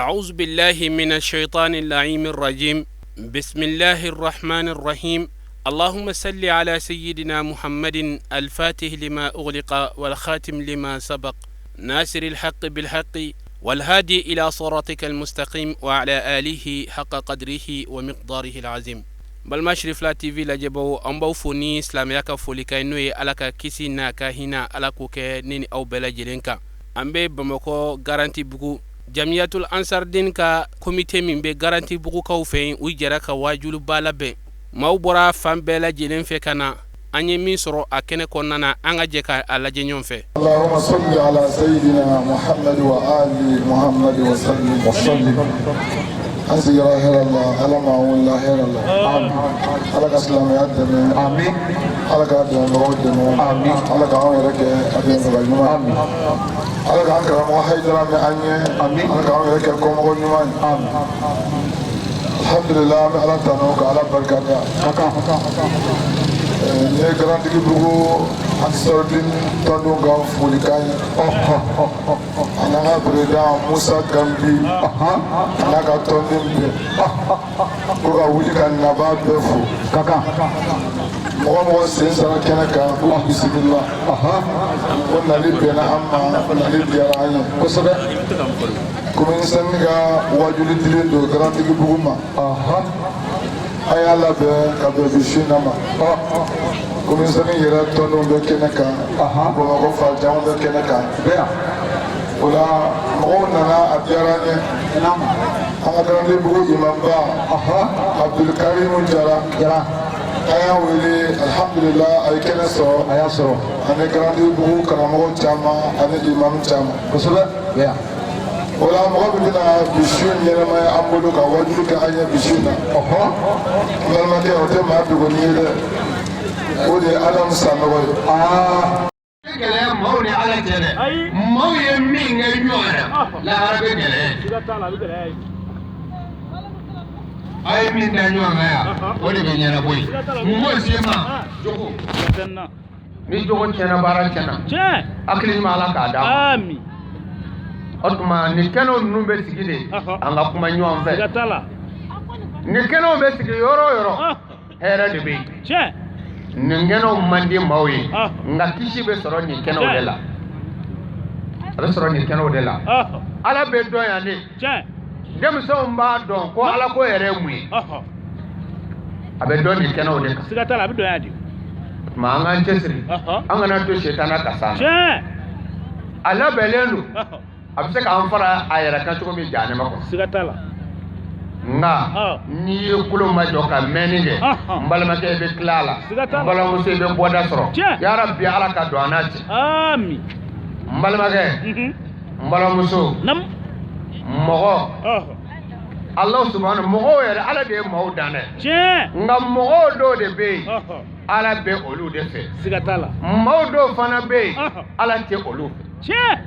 أعوذ بالله من الشيطان اللعين الرجيم. بسم الله الرحمن الرحيم. اللهم صل على سيدنا محمد الفاتح لما أغلق والخاتم لما سبق ناصر الحق بالحق والهادي إلى صراطك المستقيم وعلى آله حق قدره ومقداره العظيم. balma shirifla tv lajɛbaw an b'aw fo ni silamɛya ka foli ka n'o ye ala ka kisi n'a ka hinɛ ala k'o kɛ ne ni aw bɛɛ lajɛlen kan. An bɛ Bamakɔ Garanti bugu Jamiyatul Ansardin ka komite min bɛ Garanti bugukaw fɛ u jɛra ka wajuluba labɛn. Maaw bɔra fan bɛɛ lajɛlen fɛ ka na. An ye min sɔrɔ a kɛnɛ kɔnɔna na an ka jɛ ka a lajɛ ɲɔgɔn fɛ. Allahumma salli ala sayyidina Muhammad wa ali Muhammad wa sallim wa sallim. Ansi ya Allah, ala ma'ula Allah. Amin. Ala ka silamɛ ya dɛmɛ. Amin. Ala ka dɛmɛbagaw dɛmɛ. Amin. Ala ka anw yɛrɛ kɛ a dɛmɛbaga ɲuman. Amin. Ala ka an karamɔgɔ Hayidara mɛn an ye. Amin. Ala ka anw yɛrɛ kɛ kɔmɔgɔ ɲuman ye. Amin. Alhamdulillah, an bɛ ala tanu ka ala barikada. N ye Garantigi bugu Ansardin tɔndenw ka folikan ye. An n'an ka président Musa Gambi a n'a ka tɔnden bɛɛ ko ka wuli ka naba bɛɛ fo. Mɔgɔ mɔgɔ sen sara kɛnɛ kan ko bisimila. Ko nali bɛnna an ma, nali diyara an ye kosɛbɛ. Kominisɛnni ka wajuli dilen don Garantigi bugu ma. A y'a labɛn ka bɛn bi su in na ma. Kominisɛnni yɛrɛ tɔndenw bɛ kɛnɛ kan, Bamakɔ fajanw bɛ kɛnɛ kan. O la mɔgɔw nana a diyara an ye. An ka Garantigi bugu imamba Abdulkarimu Jara a y'a wele alhamdulillah a ye kɛnɛ sɔrɔ. A y'a sɔrɔ. Ani Garantigi bugu karamɔgɔ caman ani imamu caman. Kosɛbɛ. O la mɔgɔ min bɛna bi su ɲɛnɛmaya an bolo ka wajulu kɛ an ye bi su in na. N balimakɛ o tɛ maa dogoni ye dɛ. O de ye Adamu Sanɔgɔ ye. Gɛlɛya maaw ni ala tɛ dɛ. Maaw ye min kɛ ɲɔgɔn na lahara bɛ gɛlɛya. A ye min kɛ ɲɔgɔn kan yan o de bɛ ɲɛnabɔ yen. Mɔgɔ se ma jogo. Ni jogo tiɲɛna baara tiɲɛna. Hakili ɲuman ala k'a d'a ma. O tuma nin kɛnɛw ninnu bɛ sigi de an ka kuma ɲɔgɔn fɛ. Nin kɛnɛw bɛ sigi yɔrɔ o yɔrɔ hɛrɛ de bɛ yen. Nin kɛnɛw man di maaw ye nka kisi bɛ sɔrɔ nin kɛnɛw de la. A bɛ sɔrɔ nin kɛnɛw de la. Ala bɛ dɔn yan de. Denmisɛnw b'a dɔn ko ala ko yɛrɛ ye mun ye. A bɛ dɔn nin kɛnɛw de kan. Siga t'a la a bɛ dɔn yan de. O tuma an k'an cɛsiri an kana to sitana kasa ma. A labɛnlen don. A bɛ se k'an fara a yɛrɛ kan cogo min janɛma kɔnɔ. Siga t'a la. Nka n'i ye kolo ma jɔ ka mɛnni kɛ n balimakɛ i bɛ tila a la n balimamuso i bɛ bɔda sɔrɔ yarabi ala ka don an n'a cɛ. Ami. N balimakɛ n balimamuso mɔgɔ ala subahana mɔgɔw yɛrɛ ala de ye maaw dan dɛ nka mɔgɔw dɔw de bɛ yen ala bɛ olu de fɛ. Siga t'a la. Maaw dɔw fana bɛ yen ala tɛ olu fɛ.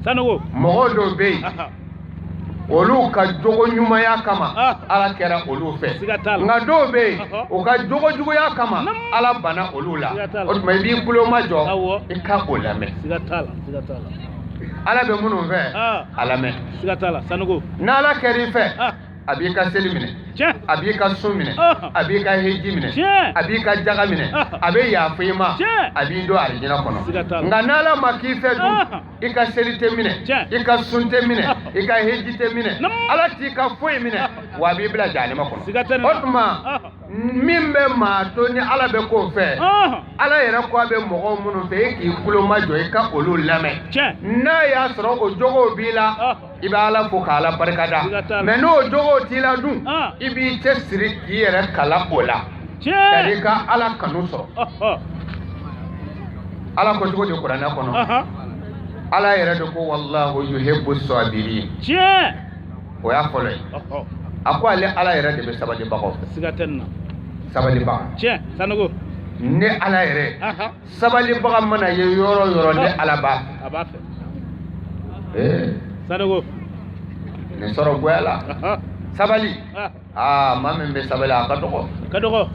Sanogo mɔgɔw dɔw bɛ yen olu ka jogo ɲumanya kama ala kɛra olu fɛ nka dɔw bɛ yen u ka jogo juguya kama ala bana olu la. O tuma i b'i kulo majɔ i ka o lamɛn. Siga t'a la. Ala bɛ minnu fɛ a lamɛn. Siga t'a la Sanogo. N'ala kɛr'i fɛ a b'i ka seli minɛ a b'i ka sun minɛ a b'i ka heji minɛ a b'i ka jaga minɛ a bɛ yafa i ma a b'i don alijinɛ kɔnɔ. Nka n'ala ma k'i fɛ dun i ka seli tɛ minɛ i ka sun tɛ minɛ i ka heji tɛ minɛ ala t'i ka foyi minɛ wa a b'i bila janɛma kɔnɔ. O tuma min bɛ maa to ni ala bɛ k'o fɛ ala yɛrɛ ko a bɛ mɔgɔw minnu fɛ e k'i kulo majɔ i ka olu lamɛn. N'a y'a sɔrɔ o jogow b'i la i bɛ ala fo k'ala barikada mɛ n'o jogow t'i la dun i b'i cɛ siri k'i yɛrɛ kala o la yali ka ala kanu sɔrɔ. Ala ko cogo di kuranɛ kɔnɔ ala yɛrɛ de ko wallahu yuhibbu sabirin. O y'a fɔlɔ ye a ko ale ala yɛrɛ de bɛ sabalibagaw fɛ. Siga tɛ nin na. Sabalibaga. Sanogo. Ne ala yɛrɛ sabalibaga mana ye yɔrɔ o yɔrɔ ne ala b'a fɛ. A b'a fɛ. Sanogo. Nin sɔrɔ goya la. Sabali. Maa min bɛ sabali a ka dɔgɔ.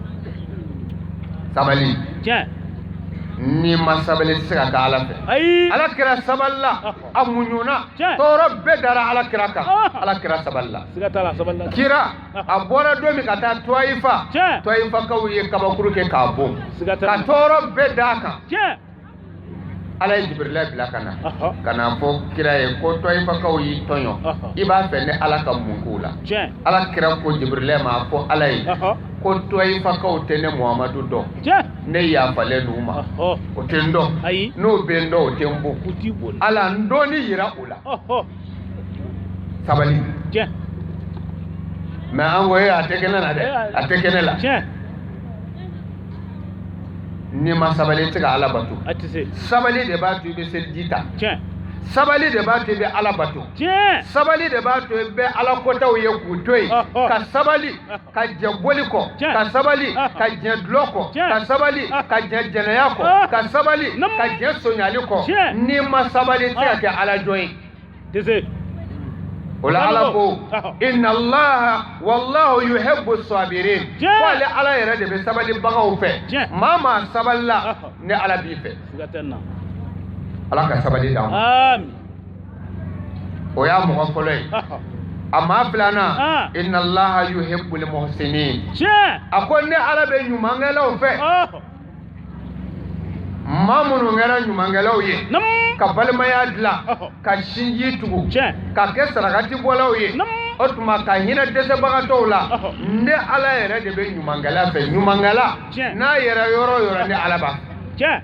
Sabali. ni ma sabali tɛ se ka kɛ Ala fɛ Ala kira sabalila a muɲuna tɔɔrɔ bɛɛ dara Ala kira kan Ala kira sabalila kira a bɔra don min ka taa Tɔyifa ye kabakuru kɛ k'a bon ka tɔɔrɔ bɛɛ d'a kan Ala ye Jibrila bila ka na fɔ kira ye ko Tɔyifakaw y'i tɔɲɔ i b'a fɛ ne Ala ka mun k'u la Ala kira ko Jibrila ma fɔ Ala ye ko Tɔyifakaw tɛ ne Muhamadu dɔn ne yafalen n'u ma o tɛ n dɔn n'o bɛ n dɔn o tɛ n bon Ala n dɔnni yira o la sabali mais an ko a tɛ kɛnɛ na dɛ a tɛ kɛnɛ la ni ma sabali tɛ ka Ala bato sabali de b'a to i bɛ seliji ta sabali de b'a to i bɛ Ala bato sabali de b'a to i bɛ Ala kotaw ye k'u to yen ka sabali ka jɛ boli kɔ ka sabali ka jɛ dulɔ kɔ ka sabali ka jɛ jɛnɛya kɔ ka sabali ka jɛ sonyali kɔ ni ma sabali tɛ ka kɛ Ala jɔn ye Ola Ala ko inna Allah wallahu yuhibbu sabirin ko ale Ala yɛrɛ de bɛ sabali bagaw fɛ maa sabalila ne Ala b'i fɛ Ala ka sabali d'an ma amin o y'a mɔgɔ fɔlɔ ye a maa filanan inna Allah yuhibbul muhsinin a ko ne Ala bɛ ɲumankɛlaw fɛ maa minnu kɛra ɲumankɛlaw ye ka balimaya dilan ka sinji tugu ka kɛ sarakati bɔlaw ye o tuma ka hinɛ dɛsɛbagatɔw la ne Ala yɛrɛ de bɛ ɲumankɛla fɛ ɲumankɛla n'a yɛrɛ yɔrɔ o yɔrɔ ne Ala b'a fɛ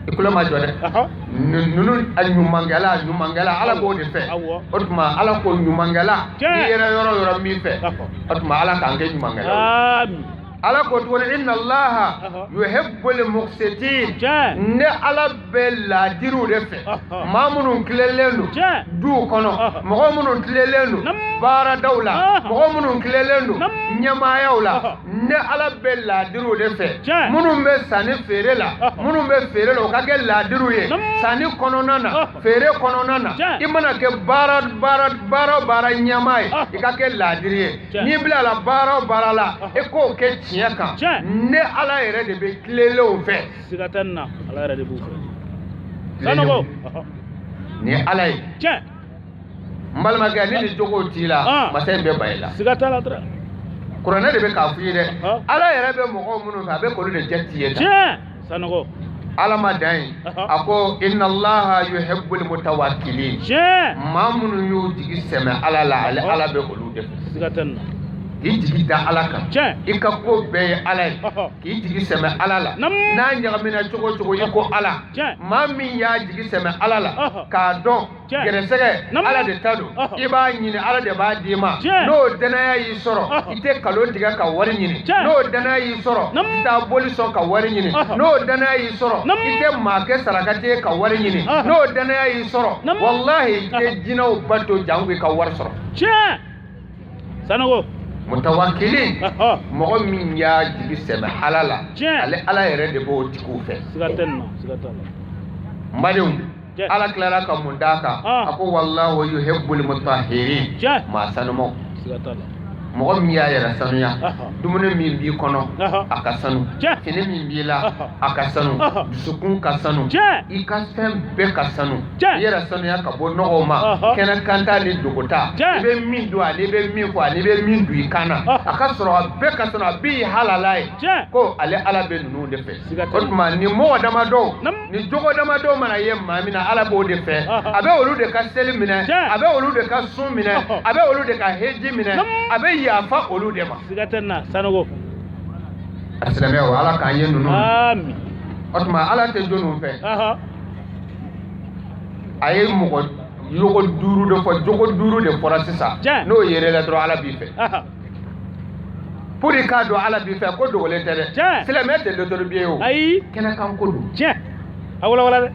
i kulo ma jɔ dɛ ninnu a ɲumankɛla Ala b'o de fɛ o tuma Ala ko ɲumankɛla n'i yɛrɛ yɔrɔ o yɔrɔ min fɛ o tuma Ala k'an kɛ ɲumankɛlaw ye Ala ko tuguni inna Allah yuhibbul muqsitin ne Ala bɛ laadiriw de fɛ maa minnu tilelen don duw kɔnɔ mɔgɔ minnu tilelen don baaradaw la mɔgɔ minnu tilelen don ɲɛmaayaw la ne Ala bɛ laadiriw de fɛ minnu bɛ sanni feere la minnu bɛ feere la o ka kɛ laadiriw ye sanni kɔnɔna na feere kɔnɔna na i mana kɛ baara ɲɛmaa ye i ka kɛ laadiri ye n'i bila la baara o baara la i k'o kɛ tiɲɛ kan ne Ala yɛrɛ de bɛ tilelenw fɛ siga tɛ nin na Ala yɛrɛ de b'u fɛ sanogo ni Ala ye n balimakɛ ni jogo t'i la masa in bɛ ba i la siga t'a la dɔrɔn kuranɛ de bɛ k'a f'i ye dɛ Ala yɛrɛ bɛ mɔgɔw minnu fɛ a bɛ k'olu de jɛ t'i ye tan sanogo Ala ma dan ye a ko inna Allah yuhibbul mutawakkilin maa minnu y'u jigi sɛmɛ Ala la ale Ala bɛ olu de fɛ siga tɛ nin na k'i jigi da Ala kan i ka ko bɛɛ ye Ala ye k'i jigi sɛmɛ Ala la n'a ɲagamina cogo cogo i ko Ala maa min y'a jigi sɛmɛ Ala la k'a dɔn gɛrɛsɛgɛ Ala de ta don i b'a ɲini Ala de b'a d'i ma n'o danaya y'i sɔrɔ i tɛ nkalon tigɛ ka wari ɲini n'o danaya y'i sɔrɔ i t'a boli sɔn ka wari ɲini n'o danaya y'i sɔrɔ i tɛ maa kɛ sarakati ye ka wari ɲini n'o danaya y'i sɔrɔ wallahi i tɛ jinɛw bato jango i ka wari sɔrɔ sanogo mutawakkilin mɔgɔ min y'a jigi sɛmɛ Ala la ale Ala yɛrɛ de b'o tigiw fɛ siga tɛ nin na siga t'a la n badenw Ala tilara ka mun d'a kan a ko wallahu yuhibbul mutahhirin maa sanumaw siga t'a la mɔgɔ min y'a yɛrɛ sanuya dumuni min b'i kɔnɔ a ka sanu fini min b'i la a ka sanu dusukun ka sanu i ka fɛn bɛɛ ka sanu i yɛrɛ sanuya ka bɔ nɔgɔw ma kɛnɛ kanta ni dogota i bɛ min don ani i bɛ min fɔ ani i bɛ min don i kan na a ka sɔrɔ a bɛɛ ka sanu a b'i halala ye ko ale Ala bɛ ninnu de fɛ o tuma ni mɔgɔ damadɔw ni jogo damadɔw mana ye maa min na Ala b'o de fɛ a bɛ olu de ka seli minɛ a bɛ olu de ka sun minɛ a bɛ olu de ka heji minɛ a bɛ yafa olu de ma siga tɛ nin na sanogo asilamɛw Ala k'an ye ninnu amin o tuma Ala tɛ jɔnniw fɛ a ye mɔgɔ jogo 5 de fɔ jogo 5 de fɔra sisan n'o yer'e la dɔrɔn Ala b'i fɛ pour i k'a dɔn Ala b'i fɛ ko dogolen tɛ dɛ silamɛ tɛ lotɔribiye o ayi kɛnɛkan ko don a wala dɛ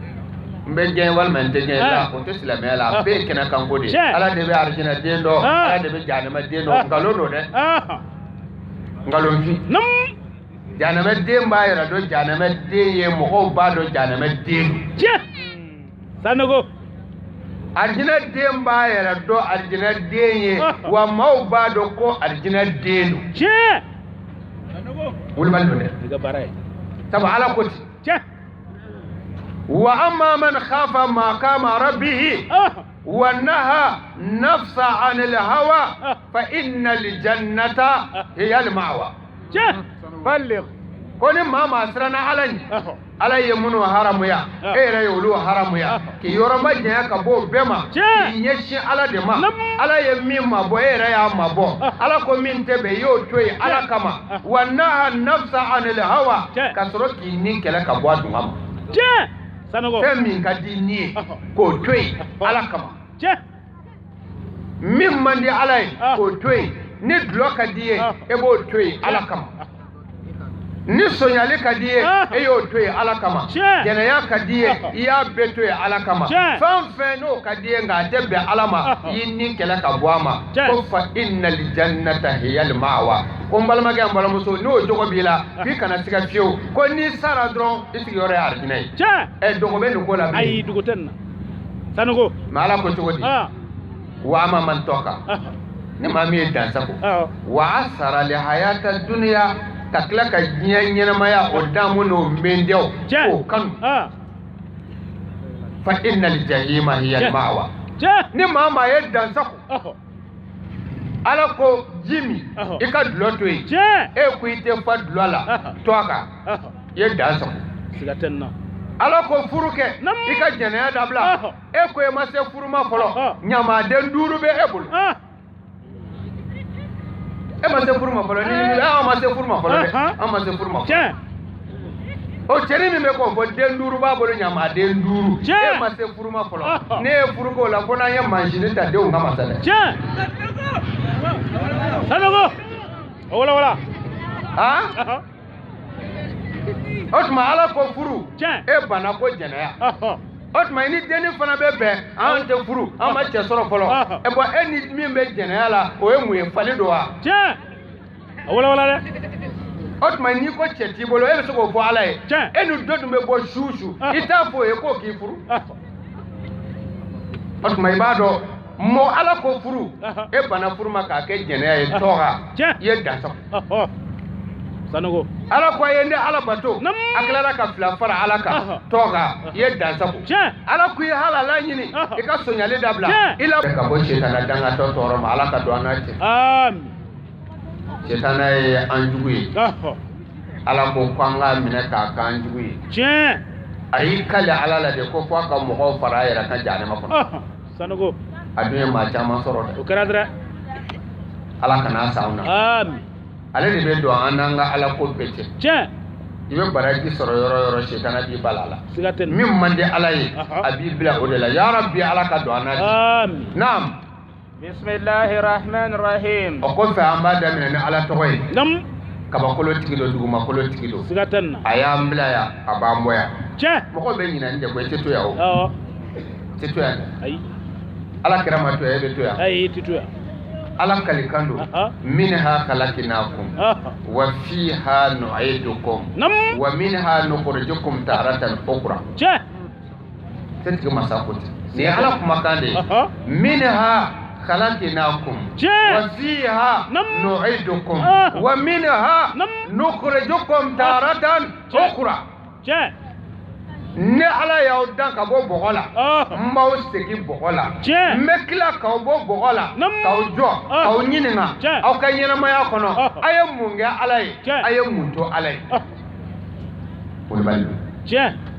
n bɛ diɲɛ walima n tɛ diɲɛ la o tɛ silamɛya la a bɛɛ ye kɛnɛkan ko de ye Ala de bɛ arijinɛ den dɔn Ala de bɛ jahanama den dɔn nkalon don dɛ nkalonfin jahanama den b'a yɛrɛ dɔn jahanama den ye mɔgɔw b'a dɔn jahanama den don sanogo arijinɛ den b'a yɛrɛ dɔn arijinɛ den ye wa maaw b'a dɔn ko arijinɛ den don wulibali don dɛ sabu ala koti wa amma man khafa maqama rabbih wa naha nafsa 'anil hawa fa innal jannata hiya al ma'wa balligh koni mama sirana alani ala ye munu haramu ya ere yolu haramu ya ki yoroma jenya ka bo bema ki nyeshi ala de ma ala ye min ma bo ere ya ma bo ala ko min tebe yo toy ala kama wa naha nafsa 'anil hawa kasro ki nin kele ka bo aduma sanogo min ka dinni ko toy ala kama min mandi ala ko toy ni bloka die e bo toy ala kama ni sonyali kadiye e yo toye ala kama jenaya kadiye iya betoye ala kama fan no kadiye nga tebe alama yinni kala ka boama ko fa innal jannata hiyal ma'wa ko mbalma ga mbala muso no jogo bila fi kana siga fiyo ko ni sara dron isi yore arjinai e dogo be ko la ay dugo tenna sanogo mala ko jogodi wa ma man toka ni mami dansa ko wa asara li hayata dunya takla ka nyenamaya o damu no mendew o kan fa innal jahima hiya al ma'wa ni mama yedda sako ala ko jimi ika dloto e ku ite fa dlola toka yedda sako sigatenna ala ko furuke ika jenaya dabla e ko e mase furuma folo nyama den duru be ebul ma se furuma folo ni ma se furuma folo ma se furuma folo o ceri mi me ko fo den duru ba bolo nyama den duru ma se furuma folo ne furuko la ko na ya manjine ta de o ngama sala sanogo wala otma ala ko furu e bana ko jenaya otma ni deni fana bebe an te furu an ma cɛ sɔrɔ fɔlɔ e bo eni min be jenaya la o ye mun ye fali do wa wala de otma ni ko cɛ ti bolo e be se ko fɔ ala ye enu do dum be bo shushu ita fo e ko ki furu otma ibado mo ala ko furu e bana furu ma ka ke jenaya ye toga ye dansa sanogo ala ko yende ala bato aklara ka fila fara ala ka toga ye dansa ko ala ku halala nyini e ka sonyale dabla ila ka bo shetana danga to toro ma ala ka do anati amin shetana ye anjuyi ala ko kwanga mine ka anjuyi ayi kala ala la de ko fo ka mo fara yara ka jane ma ko sanogo adunya ma chama soro o karadra ala kana sauna amin ale de be do ananga ala ko bete ibe baraji soro yoro shetana bi balala min mande ala yi abi bila o de la ya rabbi ala ka do anati amin naam bismillahir rahmanir rahim o ko fa amba da min ala to koy nam kaba kolo tigido duguma kolo tigido sigatanna aya mbila ya aba moya mo ko be nyina nde ko teto ya o teto ya ay ala kirama to e be to ya ay teto ya ala kalikando minha khalaqnakum wa fiha nu'idukum wa minha nukhrijukum taratan ukhra tenti masakoti ni ala kuma kande minha khalaqnakum wa fiha nu'idukum wa minha nukhrijukum taratan ukhra ne ala yaw dan ka bo bogola mbaw segi bogola mekla ka bo bogola ka jo ka nyininga aw ka nyina maya kono ayam munga alay ayam munto alay wol bal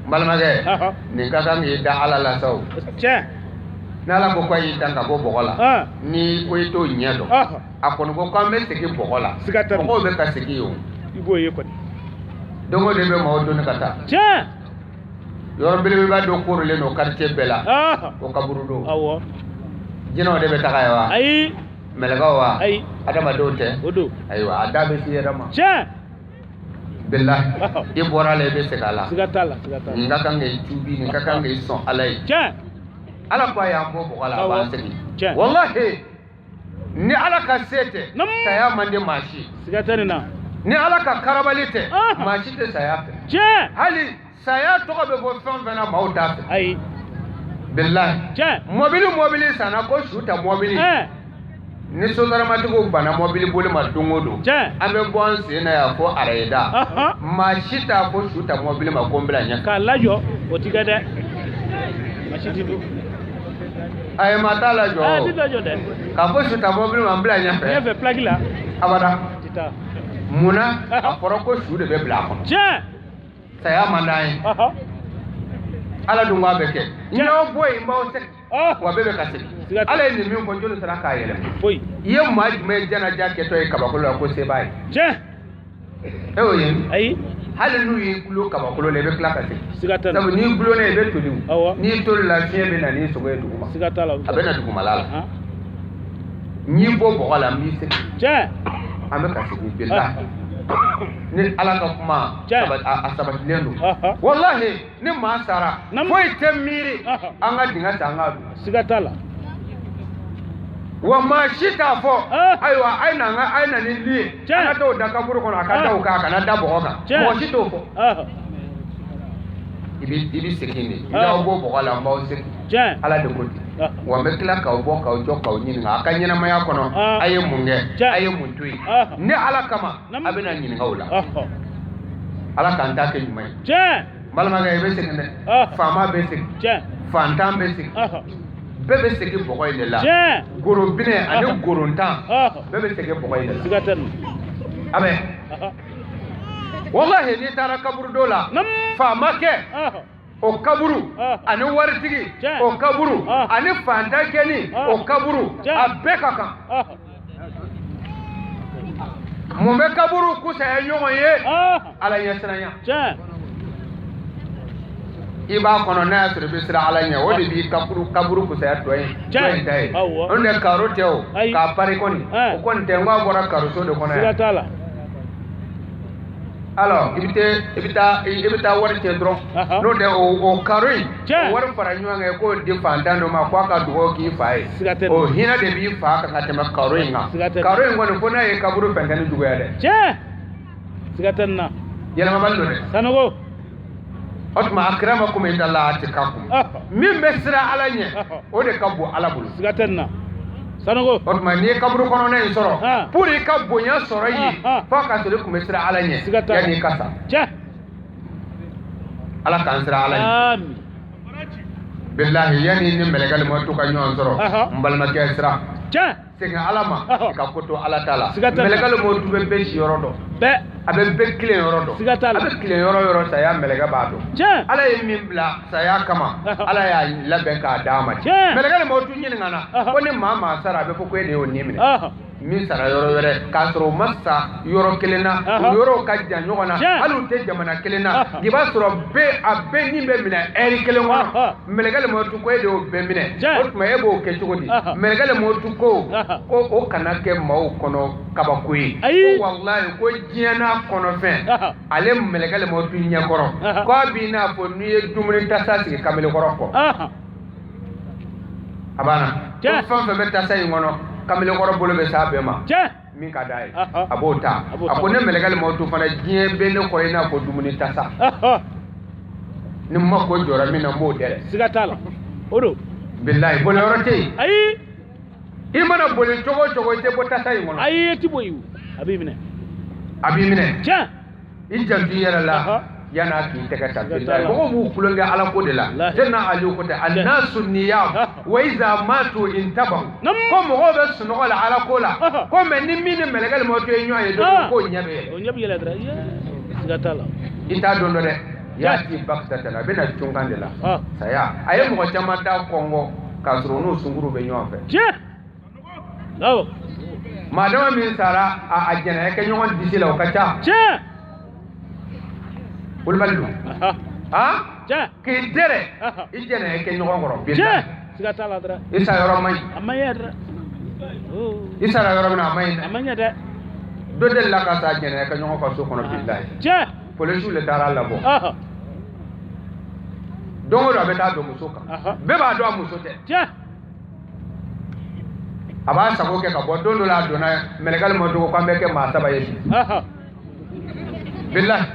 balmage ni ka kan yi da ala la saw na la ko yi dan ka bo bogola ni ko to nyedo akono ko ka me segi bogola ko be ka segi yo ibo ye ko dongo de be mawdo ne kata yoro bele ba do ko le no quartier bela ko kaburu do awo jino de be takay wa ay melaga wa ay adama do te odo aywa adabe ci rama billahi e borale be sekala sigatala nga kange tubi nga kange son alay ala ko ya mo ko ala ba sedi wallahi ni ala ka sete saya mande mashi sigatani na ni ala ka karabalite mashi te saya hali saya to be bo fon fena mauta ay billahi mobile sana ko shuta mobile ni sotaramatigiw bana mobili boli ma don o don an bɛ bɔ an sen na yan fo arayeda maa si t'a fɔ su ta mobili ma ko n bila ɲɛ k'a lajɔ o ti kɛ dɛ maa si ti don a ye maa t'a lajɔ a ti lajɔ dɛ k'a fɔ su ta mobili ma n bila ɲɛfɛ pilaki la abada ti taa munna a fɔra ko su de bɛ bila a kɔnɔ saya man d'an ye ala dun k'a bɛ kɛ ɲɛw bɔ yen n b'aw sɛgɛn wa bɛɛ bɛ ka segin ala ye nin min fɔ joli sera k'a yɛlɛma i ye maa jumɛn ye janaja kɛtɔ ye kabakolo la ko se b'a ye e y'o ye ayi hali n'u y'i gulo kabakolo la i bɛ tila ka segin sabu n'i gulonnen i bɛ toli n'i toli la fiɲɛ bɛ na n'i sogo ye duguma a bɛ na dugumala la n'i bɔ bɔgɔ la n b'i segin an bɛ ka segin bila ni ala ka kuma a sabatilen don wallahi ni maa sara foyi tɛ miiri an ka dingɛ ta an ka dun siga t'a la wa maa si t'a fɔ ayiwa a ye na ni li ye an ka taa o da kaburu kɔnɔ a ka da o kan a kana da bɔgɔ kan mɔgɔ si t'o fɔ i bɛ segin de n'aw bɔ bɔgɔ la n b'aw segin ala de ko ten wa n bɛ tila k'aw bɔ k'aw jɔ k'aw ɲininka a ka ɲɛnamaya kɔnɔ a ye mun kɛ a ye mun to yen ni ala kama a bɛ na ɲininka o la ala k'an ta kɛ ɲuman ye balimakɛ i bɛ segin dɛ faama bɛ segin fantan bɛ segin bɛɛ bɛ segin bɔgɔ in de la gorobinɛ ani gorontan bɛɛ bɛ segin bɔgɔ in de la a bɛ wallahi n'i taara kaburu dɔ la faama kɛ o kaburu ani waritigi o kaburu ani fantakɛni o kaburu a bɛɛ ka kan mun bɛ kaburu kusaya ɲɔgɔn ye ala ɲɛ siranya i b'a kɔnɔ n'a y'a sɔrɔ i bɛ siran ala ɲɛ o de b'i kaburu kusaya tɔ ye tɔ ta ye o de karo tɛ o k'a pari kɔni o kɔni tɛ n k'a bɔra karoso de kɔnɔ yan alors i bɛ taa wari cɛ dɔrɔn n'o tɛ o karo in o wari fara ɲɔgɔn kan k'o di fantan dɔ ma k'a ka dugawu k'i fa ye o hinɛ de b'i fa kan ka tɛmɛ karo in kan karo in kɔni fo n'a ye kaburu fɛnkɛni juguya dɛ siga tɛ nin na yɛlɛmabali don dɛ sanogo o tuma a kira ma komi da la a tɛ k'a kun min bɛ siran ala ɲɛ o de ka bon ala bolo siga tɛ nin na sanogo o tuma n'i ye kaburu kɔnɔna in sɔrɔ pour i ka bonya sɔrɔ yen fo ka sɔrɔ i tun bɛ siran ala ɲɛ yanni i ka sa ala k'an siran ala ɲɛ bilahi yanni ni mɛlɛkɛli ma to ka ɲɔgɔn sɔrɔ n balimakɛ siran segin ala ma i ka ko to ala t'a la mɛlɛkɛli ma tu bɛ bɛɛ si yɔrɔ dɔn a bɛ bɛɛ tilen yɔrɔ dɔn a bɛ tilen yɔrɔ yɔrɔ saya mɛlɛkɛ b'a dɔn ala ye min bila saya kama ala y'a labɛn k'a d'a ma mɛlɛkɛli ma tu ɲininka na ko ni maa sara a bɛ fɔ ko e de y'o nin minɛ min sara yɔrɔ wɛrɛ k'a sɔrɔ u ma sa yɔrɔ kelen na u yɔrɔw ka jan ɲɔgɔn na hali u tɛ jamana kelen na i b'a sɔrɔ a bɛɛ nin bɛ minɛ ɛri kelen kɔnɔ mɛlɛkɛli ma tu ko e de y'o bɛɛ minɛ o tuma e b'o kɛ cogo di mɛlɛkɛli ma tu ko o kana kɛ maaw kɔnɔ kabako ye ko walayi ko diɲɛ n'a kɔnɔfɛn ale mɛlɛkɛli ma tu ɲɛkɔrɔ k'a b'i n'a fɔ n'i ye dumuni tasa sigi kamelekɔrɔ kɔ a banna ko fɛn fɛn bɛ tasa in kɔnɔ kamelekɔrɔ bolo bɛ s'a bɛɛ ma min ka d'a ye a b'o ta a ko ne mɛlɛkɛli ma tu fana diɲɛ bɛ ne kɔrɔ i n'a fɔ dumuni tasa ni ma ko jɔra min na n b'o dɛrɛ siga t'a la o don bilahi boliyɔrɔ tɛ yen ayi i mana boli cogo o cogo i tɛ bɔ tasa in kɔnɔ ayi i tɛ bɔ yen a b'i minɛ a b'i minɛ i janto i yɛrɛ la yan'a k'i tɛgɛ ta bilahi mɔgɔw b'u kulonkɛ ala ko de la sɛdina aliyu ko tɛ annasu niyam wa iza matu intabahu ko mɔgɔw bɛ sunɔgɔ la ala ko la ko mɛ ni min ni mɛlɛkɛli ma to ye ɲɔgɔn ye dɔrɔn k'o ɲɛ bɛ yɛlɛ siga t'a la i t'a dɔn dɔ dɛ yaati bakitatan a bɛ na tunkan de la saya a ye mɔgɔ caman da kɔngɔ k'a sɔrɔ n'u sunkuru bɛ ɲɔgɔn fɛ maa dama min sara a jɛnɛ kɛ ɲɔgɔn disi la o ka ca Kulubali don k'i dɛrɛ i jɛnɛ kɛ ɲɔgɔn kɔrɔ bilahi siga t'a la dɛ i sa yɔrɔ man ɲi a man ɲɛ dɛ i sara yɔrɔ min na a man ɲi dɛ a man ɲɛ dɛ dɔ delila ka sa jɛnɛ kɛ ɲɔgɔn ka so kɔnɔ bilahi polisiw le taara labɔ don o don a bɛ taa don muso kan bɛɛ b'a dɔn a muso tɛ a b'a sago kɛ ka bɔ don dɔ la a donna mɛlɛkɛli ma dogo k'an bɛ kɛ maa saba ye bi bilahi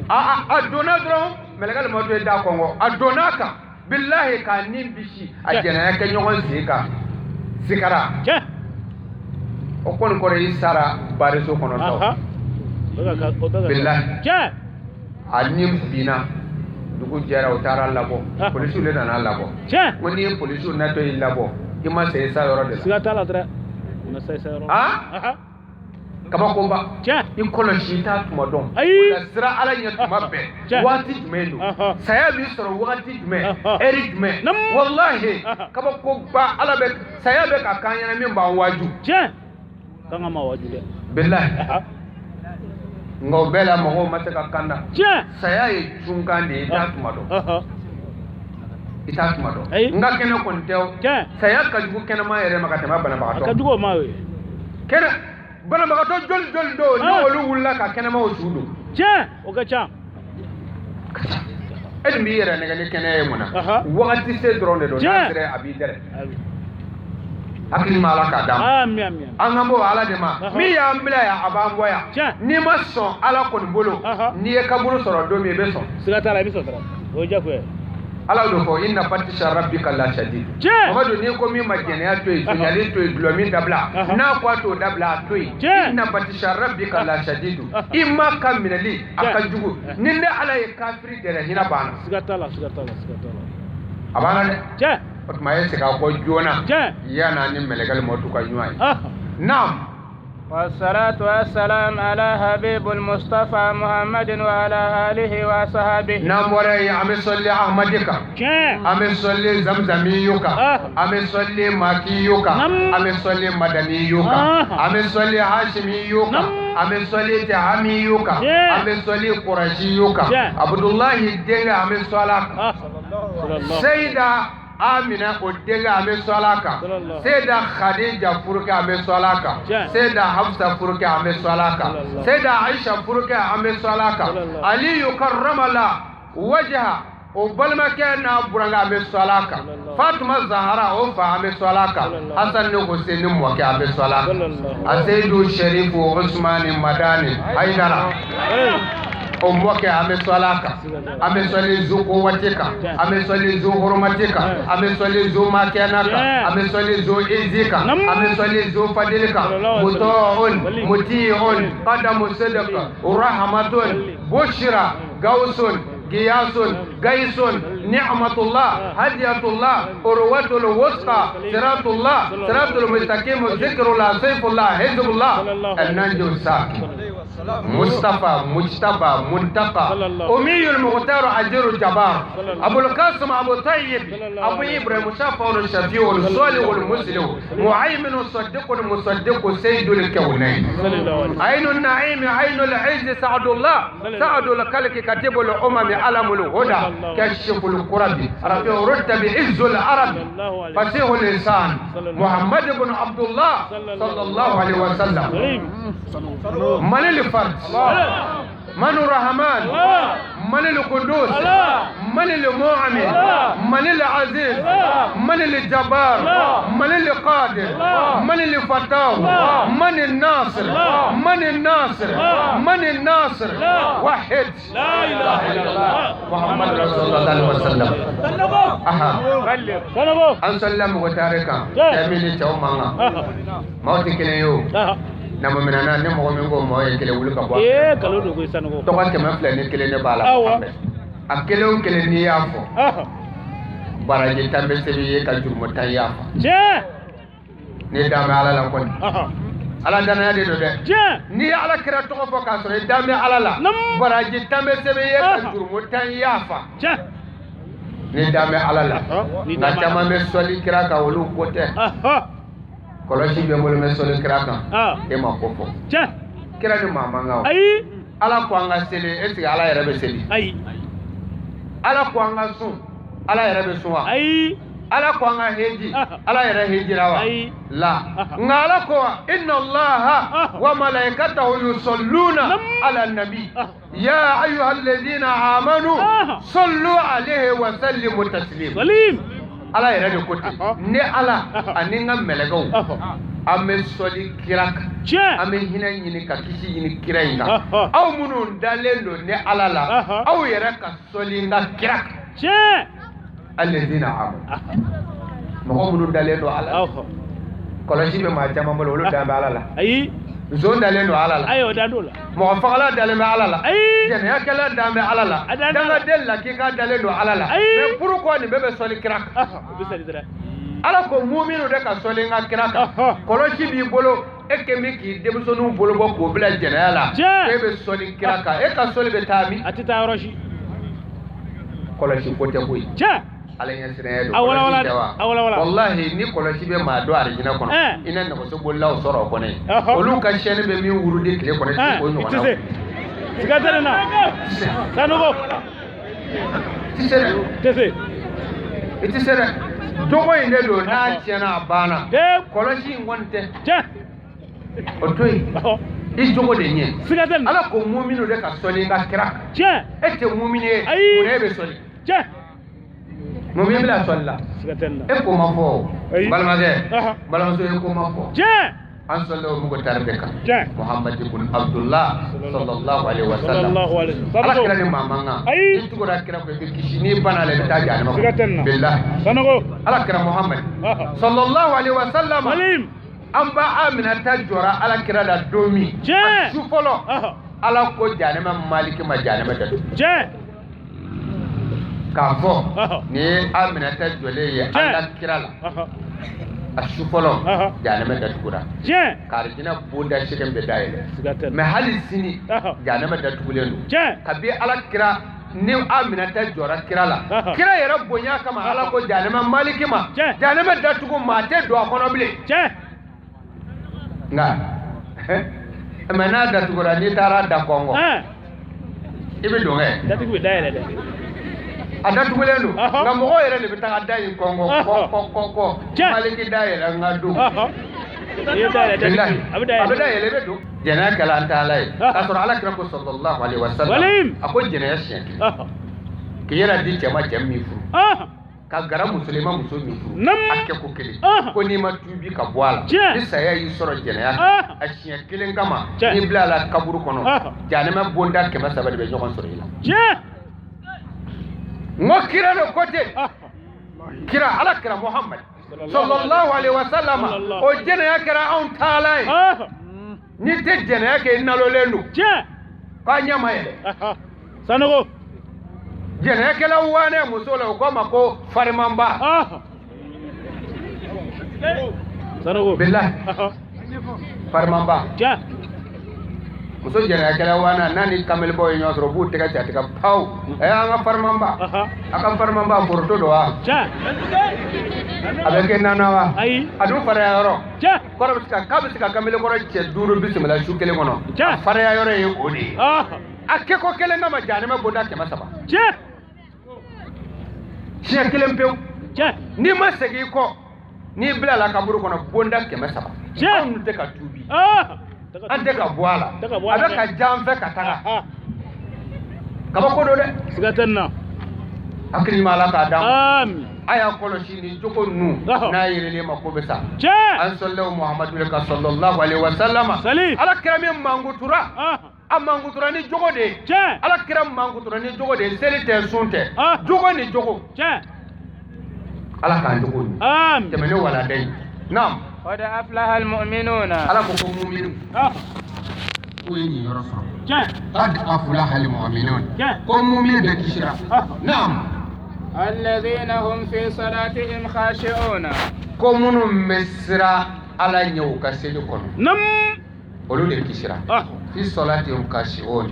a donna dɔrɔn mɛlɛkɛli ma to ye da kɔngɔ a donna kan bilahi k'a nin bisi a jɛnɛya kɛ ɲɔgɔn sen kan sigara o kon ko re sara bariso kono taw billahi ja anim bina dugu jara o tara labo police le na labo ja woni police na to labo ima sai sa yoro de siga tala dra na sai sa yoro kaba komba ja in kono shi ta tuma don Ayi. sira ala nya tuma be Ja. wati jumelo saya bi soro wati jume eri jume Nam. wallahi kaba komba ala be saya be ka kanya min ba waju ja kanga ma waju de billahi ngo bela mo ma ta kanda ja saya ye jungande ta tuma don ita tuma don Ayi. nga kene kon tew ja saya ka jugu kene ma yere maka tama bana baka ka to dugo ma we kene bana baka to jol do ni wolu wulla ka kene ma o sudu ja o ka cha ed mi yere ne gane kene e muna Aha. wakati se drone do Ja. nasre abi dere akili mala ka dam ami an gambo ala de ma Aha. mi ya mbila ya aban boya Ja. ni ma son ala kon bolo Aha. ni e kaburu soro do mi be son siga tala bi so tara o ja ko ala do ko inna fatisha rabbika la shadid Ja. mamadu ni ko mi magene ya to nyali to glomi dabla Aha. na kwa to dabla to Ja. inna fatisha rabbika la shadid imma kamilali Ja. akajugu ninde ala e kafiri dere hina bana siga tala abana de ja otuma yese ka ko jona ja yana ni melegal motu ka nyuai ah nam والصلاة والسلام على حبيب المصطفى محمد وعلى آله وصحبه nam wara ya ame solli ahmadika ja ame solli zamzamiyuka ame solli makiyuka Nam. ame solli madaniyuka Ah. ame solli hashimiyuka Nam. ame solli tahamiyuka Yeah. ame solli qurashiyuka Yeah. abdullahi denga ame solaka ah sallallahu Sayyida Amina Odega ame solaka Sallallahu. Sayyida Khadija Furuka ame solaka Ja. Sayyida Hafsa Furuka ame solaka Sallallahu. Sayyida Aisha Furuka ame solaka Sallallahu. Ali yukarramala wajha o balma na buranga ame solaka Sallallahu. Fatima Zahra o fa ame solaka Sallallahu. Hassan ne Hussein mo ke ame solaka Sallallahu. Asaidu Sharifu Usman Madani Haidara o mboke ame solaka ame soli zu quwwatika ame soli zu hurmatika ame soli zu makanaka ame soli zu izika ame soli zu fadilika muta'un muti'un qadamu sidqa rahmatun bushra gausun giyasun gaisun ni'matullah hadiyatullah urwatul wusqa siratullah siratul mustaqim zikrullah sayfullah hizbullah an-najm saki مصطفى مجتبى منتقى أمي المختار أجر الجبار أبو القاسم أبو طيب أبو إبراهيم مشافى الشفيع الصالح المسلم معيمن الصديق المصدق سيد الكونين عين النعيم عين العز سعد الله سعد الخلق كتب الأمم علم الهدى كشف القرب رفيع رتب عز العرب فسيح الإنسان محمد بن عبد الله صلى الله عليه وسلم من الفرد من الرحمن من القدوس من المؤمن من العزيز من الجبار من القادر من الفتاح من الناصر من الناصر من الناصر وحد لا اله الا الله محمد رسول الله صلى الله عليه وسلم اها ان سلم وتاركا جميل تومانا موتي كليو nama minana ne mo min go mo e kele wulu ka bo kalo do ko sanogo to ka kema fle ne kele ne bala a kele o kele ni yafo baraje tambe sebi ye ka jurmo tan yafo je ne dama ala la kon ala dana ya de do de je ni ala kira to ko ka so e dama ala la baraje tambe sebi ye ka jurmo tan yafa je ne dama ala la na tama me soli kira ka wulu kote kolosi be mol me soli kira kan e ma ko fo je kira ni mama ngaw ayi ala ko anga sele esi ala yere be seli ayi ala ko anga sun ala yere be sunwa ayi ala ko anga heji ala yere hejirawa ayi la ngala ko inna allaha wa malaikatahu yusalluna ala nabi ya ayyuhalladhina amanu sallu alayhi wa sallimu taslima salim ala yere de kote ne ala aninga melagaw ame soli kirak ame hina nyini ka kisi nyini kirainga aw munun dalendo ne ala la aw yere ka soli nga kirak alladhina amanu mo munun dalendo ala kɔlɔsi bɛ maa caman bolo olu dan bɛ ala la ayi zon dalen don ala la ayo dan do la mɔgɔ fagala dalen bɛ ala la ayi jɛnɛyakɛla dan bɛ ala la dangaden lakika dalen don ala la mais pourquoi nin bɛɛ bɛ sɔli kira kan ala ko muminu de ka sɔli n ka kira kan kɔlɔsi b'i bolo e kɛ min k'i denmisɛnninw bolo bɔ k'o bila jɛnɛya la e bɛ sɔli kira kan e ka sɔli bɛ taa min a tɛ taa yɔrɔ si kɔlɔsi ko tɛ koyi ala ɲɛ siranya don awala kɔlɔsi tɛ wa wallahi ni kɔlɔsi bɛ maa dɔn arijinɛ kɔnɔ i na nɛgɛso bolilaw sɔrɔ o kɔnɔ olu ka chaîne bɛ min wurudi tile kɔnɔ i tɛ se k'o ɲɔgɔn na siga tɛ nin na Sanogo i tɛ se dɛ tɛ se i tɛ se dɛ jogo in de don n'a tiɲɛna a banna kɔlɔsi in kɔni tɛ o to yen i jogo de ɲɛ siga tɛ nin na ala ko muminu de ka sɔli n ka kira tiɲɛ e tɛ mumini ye mun e bɛ sɔli tiɲɛ mumin bila sɔli la siga tɛ nin na e ko ma fɔ balimakɛ balimamuso ye ko ma fɔ tiɲɛ an sɔli o mugu tari bɛ kan tiɲɛ Muhammad ibn Abdullah sallallahu alaihi wasallam ala kira ni maa man kan i tugura kira ko i bɛ kisi n'i banna la i bɛ taa jahannama siga tɛ nin na billahi Sanogo ala kira Muhammad sallallahu alaihi wasallam Salim an ba Aminata jɔra ala kira la don min a su fɔlɔ ala ko jahannama maliki ma jahannama datugu tiɲɛ k'a fɔ nin ye Aminata jɔlen ye ala kira la a su fɔlɔ jahannama datugura tiɲɛ k'arijinɛ bonda seegin bɛ dayɛlɛ siga tɛ nin mais hali sini jahannama datugulen don tiɲɛ kabi ala kira ni Aminata jɔra kira la kira yɛrɛ bonya kama ala ko jahannama maliki ma jahannama datugu maa tɛ don a kɔnɔ bilen tiɲɛ nka mais n'a datugura n'i taara da kɔngɔ i bɛ don kɛ datugu bɛ dayɛlɛ dɛ a datugulen don nka mɔgɔw yɛrɛ de bɛ taga da in kɔngɔ kɔ maliki da yɛlɛ n ka don a bɛ da yɛlɛ i bɛ don jɛnɛya kɛla an tɛ ala ye k'a sɔrɔ ala kira ko sallallahu alaihi wasallam a ko jɛnɛya siɲɛ k'i yɛrɛ di cɛ ma cɛ min furu ka gara musolima muso min furu a kɛ ko kelen ko n'i ma tuubi ka bɔ a la ni saya y'i sɔrɔ jɛnɛya kan a siɲɛ kelen kama n'i bila a la kaburu kɔnɔ jahannama bonda 300 de bɛ ɲɔgɔn sɔrɔ i la n ko kira de ko ten kira ala kira Muhammad sallallahu alaihi wasallam o jɛnɛya kɛra anw taala ye n'i tɛ jɛnɛya kɛ i nalolen don k'a ɲɛ ma yɛlɛ Sanogo jɛnɛyakɛla wane muso la o ko ma ko farimanba Sanogo billahi farimanba muso jɛnɛyakɛla wane n'a ni kamelibɔ ye ɲɔgɔn sɔrɔ u b'u tɛgɛ jatigɛ pawu an ka farimanba a ka farimanba foroto don wa a bɛ kɛ nana wa a dun faraya yɔrɔ kɔrɔ bɛ se ka k'a bɛ se ka kamelekɔrɔ cɛ 5 bisimila su kelen kɔnɔ a faraya yɔrɔ ye o de ye a kɛ ko kelen kama jahannama bonda 300 siɲɛ kelen pewu n'i ma segin i kɔ n'i bila la kaburu kɔnɔ bonda 300 anw tɛ ka tuubi an tɛ ka bɔ a la a bɛ ka jan fɛ ka taga kabako don dɛ siga tɛ nin na hakili ma ala k'a d'an ma a y'a kɔlɔsi nin jogo ninnu n'a yɛrɛlen ma ko bɛ sa an sɔlilaw Muhammadu le ka sallallahu alaihi wasallam ala kira min mankutura a mankutura ni jogo de ye ala kira mankutura ni jogo de ye seli tɛ sun tɛ jogo ni jogo ala k'an jogo ni tɛmɛnen walanda yi naam قد أفلح المؤمنون ala ko mu'minu ko ye nin yɔrɔ sɔrɔ قد أفلح المؤمنون ko mu'minu bɛ kisira naam الذين هم في صلاتهم خاشعون ko minnu bɛ sira ala ɲɛ u ka seli kɔnɔ olu de kisira fi salatihim khashi'un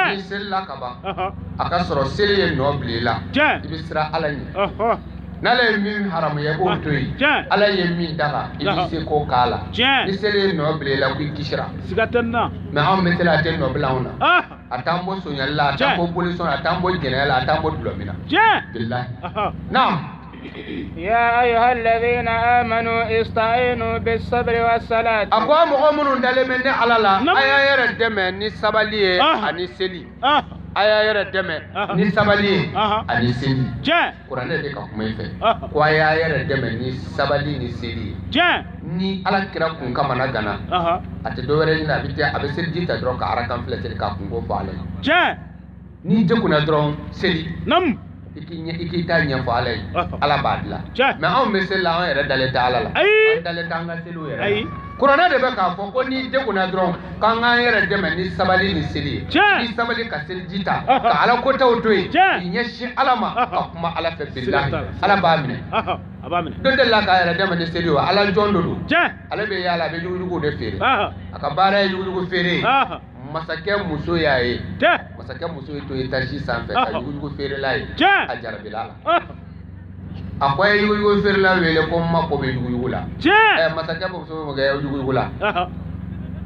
ni selila ka ban a ka sɔrɔ seli ye nɔ bila i la i bɛ sira ala ɲɛ n'ala ye min haramuya i b'o to yen ala ye min daga i bɛ se k'o k'a la ni seli ye nɔ bila i la ko i kisira mais anw bɛ seli a tɛ nɔ bila anw na a t'an bɔ sonyali la a t'an bɔ bolisɔn a t'an bɔ jɛnɛya la a t'an bɔ dulɔmin na bilahi naam يا أيها الذين آمنوا استعينوا بالصبر والصلاة a ko a mɔgɔ minnu dalen bɛ ne ala la a y'a yɛrɛ dɛmɛ ni sabali ye ani seli a y'a yɛrɛ dɛmɛ ni sabali ye ani seli kuranɛ de ka kuma i fɛ ko a y'a yɛrɛ dɛmɛ ni sabali ni seli ye ni ala kira kun kamana gana a tɛ dɔwɛrɛ ɲini a bɛ seliji ta dɔrɔn ka arakan filɛ seli k'a kun ko fɔ ale la ni jɛkunna dɔrɔn seli iki ta ɲɛfɔ ala ye ala b'a dilan mais anw bɛ seli la an yɛrɛ dalen tɛ ala la an dalen tɛ an ka seliw yɛrɛ la kuranɛ de bɛ k'a fɔ ko ni degunna dɔrɔn k'an k'an yɛrɛ dɛmɛ ni sabali ni seli ye ni sabali ka seliji ta ka ala kotaw to yen k'i ɲɛsin ala ma ka kuma ala fɛ bilahi ala b'a minɛ don dɔ la k'a yɛrɛ dɛmɛ ni seli ye ala jɔn dɔ don ale bɛ yaala a bɛ yuguyugu de feere a ka baara ye yuguyugu feere ye masakɛ muso y'a ye masakɛ muso ye to étage sanfɛ ka yuguyugu feerela ye a jarabila la a ko a ye yuguyugu feerela wele ko n mako bɛ yuguyugu la masakɛ muso bɛ kɛ yuguyugu la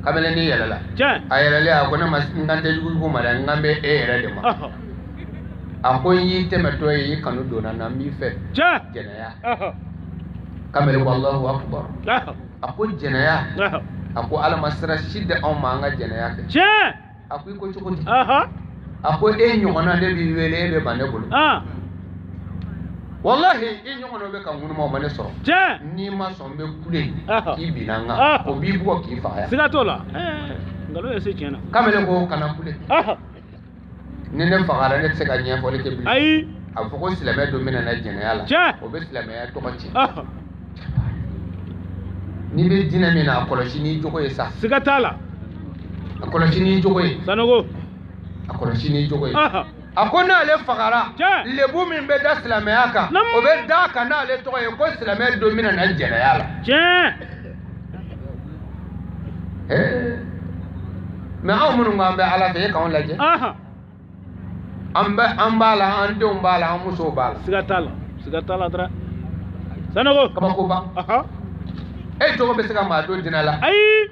kabini ne yɛlɛla a yɛlɛlen a ko ne ma n kan tɛ yuguyugu ma dɛ n kan bɛ e yɛrɛ de ma a ko n y'i tɛmɛtɔ ye i kanu donna n na n b'i fɛ jɛnɛya kabini ko Allahu akbar a ko jɛnɛya a ko ala ma sira si di anw ma an ka jɛnɛya kɛ a ko i ko cogo di a ko e ɲɔgɔnna ne b'i wele e bɛ ban ne bolo wallahi i ɲɔgɔnna bɛ ka ŋunuma o ma ne sɔrɔ n'i ma sɔn n bɛ kule k'i binna n kan o b'i bugɔ k'i faga yan siga t'o la nkalon ye se tiɲɛ na kamalen ko kana kule ni ne fagara ne tɛ se ka ɲɛfɔli kɛ bilen ayi a bɛ fɔ ko silamɛ don bɛna na jɛnɛya la o bɛ silamɛya tɔgɔ tiɲɛ ni bɛ diinɛ min na a kɔlɔsi n'i jogo ye sa siga t'a la a kɔlɔsi n'i jogo ye sanogo a kɔlɔsi n'i jogo ye a ko n'ale fagara lebu min bɛ da silamɛya kan o bɛ da a kan n'ale tɔgɔ ye ko silamɛ don bɛna na jɛnɛya la mais anw minnu k'an bɛ ala fɛ e k'anw lajɛ an b'a la an denw b'a la an musow b'a la siga t'a la dɔrɔn sanogo kabakoba e jogo bɛ se ka maa don dinɛ la ayi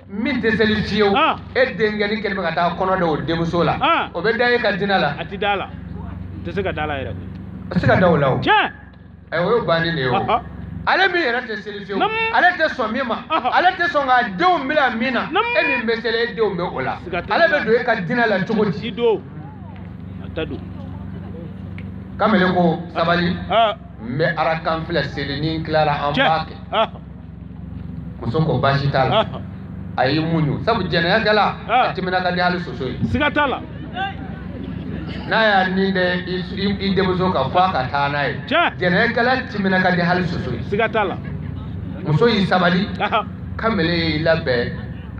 min tɛ seli fiyewu e denkɛni kɛlen bɛ ka taa kɔnɔ da o denmuso la o bɛ da e ka dinɛ la a tɛ da la tɛ se ka da la yɛrɛ a tɛ se ka da o la o o ye bannen de ye o ale min yɛrɛ tɛ seli fiyewu ale tɛ sɔn min ma ale tɛ sɔn ka denw bila min na e min bɛ seli e denw bɛ o la ale bɛ don e ka dinɛ la cogo di a tɛ don kamalen ko sabali n bɛ arakan filɛ seli ni n tilara an b'a kɛ muso ko baasi t'a la a y'i muɲu sabu jɛnɛyakɛla a timina ka di hali soso ye siga t'a la n'a y'a nin dɛ i denmuso ka fɔ a ka taa n'a ye jɛnɛyakɛla timina ka di hali soso ye siga t'a la muso y'i sabali kamalen y'i labɛn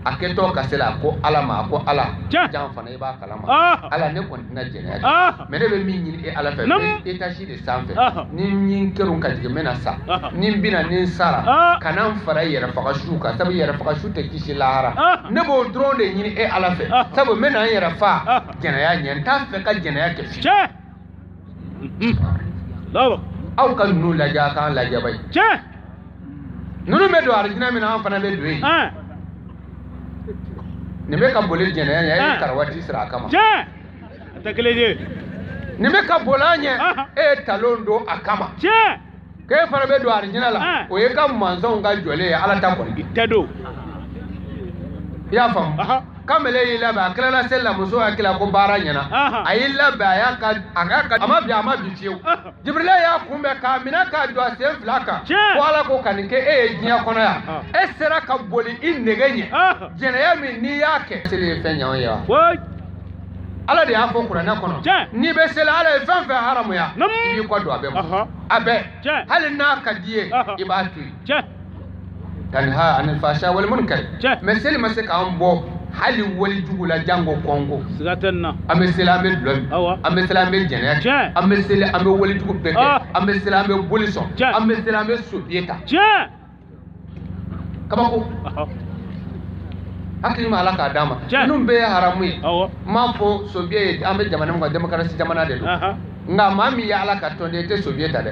a kɛtɔ ka se la ko ala ma ko ala jan fana i b'a kalama ala ne kɔni tɛna jɛnɛya kɛ mais ne bɛ min ɲini e ala fɛ n bɛ étage de sanfɛ ni n kɛr'u ka jigin n bɛna sa ni n bɛna ni n sara kana n fara yɛrɛ faga su kan sabu yɛrɛ faga su tɛ kisi lahara ne b'o dɔrɔn de ɲini e ala fɛ sabu n bɛna n yɛrɛ fa jɛnɛya ɲɛ n t'a fɛ ka jɛnɛya kɛ fiyewu aw ka ninnu lajɛ a k'an lajɛ ba ye ninnu bɛ don alijinɛ min na an fana bɛ don yen nin bɛ ka boli jɛnɛya ɲɛ e ye karawati sira a kama a tɛ kelen ye nin bɛ ka boli an ɲɛ e ye talon don a kama k'e fana bɛ don arijinɛ la o ye ka mansaw ka jɔlen ye ala ta kɔni tɛ don i y'a faamu kamalen y'i labɛn a tilala seli la muso hakili la ko baara ɲɛna a y'i labɛn a ma bi a ma bi fiyewu jibirila y'a kunbɛn k'a minɛ k'a jɔ a sen fila kan ko ala ko ka nin kɛ e ye diɲɛ kɔnɔ yan e sera ka boli i nege ɲɛ jɛnɛya min n'i y'a kɛ seli ye fɛn ɲɛw ye wa ala de y'a fɔ kuranɛ kɔnɔ n'i bɛ seli ala ye fɛn fɛn haramuya i b'i kɔ don a bɛɛ ma a bɛɛ hali n'a ka di ye i b'a to yen tanha anil fasha wal munkar mais seli ma se k'an bɔ hali wali jugu la jango kongo siga tɛ nin na an bɛ seli an bɛ dulɔ an bɛ seli an bɛ jɛnɛya an bɛ seli an bɛ wali jugu bɛɛ kɛ an bɛ seli an bɛ boli sɔn an bɛ seli an bɛ sobiye ta kabako hakili ma ala k'a d'a ma ninnu bɛɛ ye haramu ye n m'a fɔ sobiye ye an bɛ jamana min kan démocratie jamana de don nka maa min ye ala ka tɔnden i tɛ sobiye ta dɛ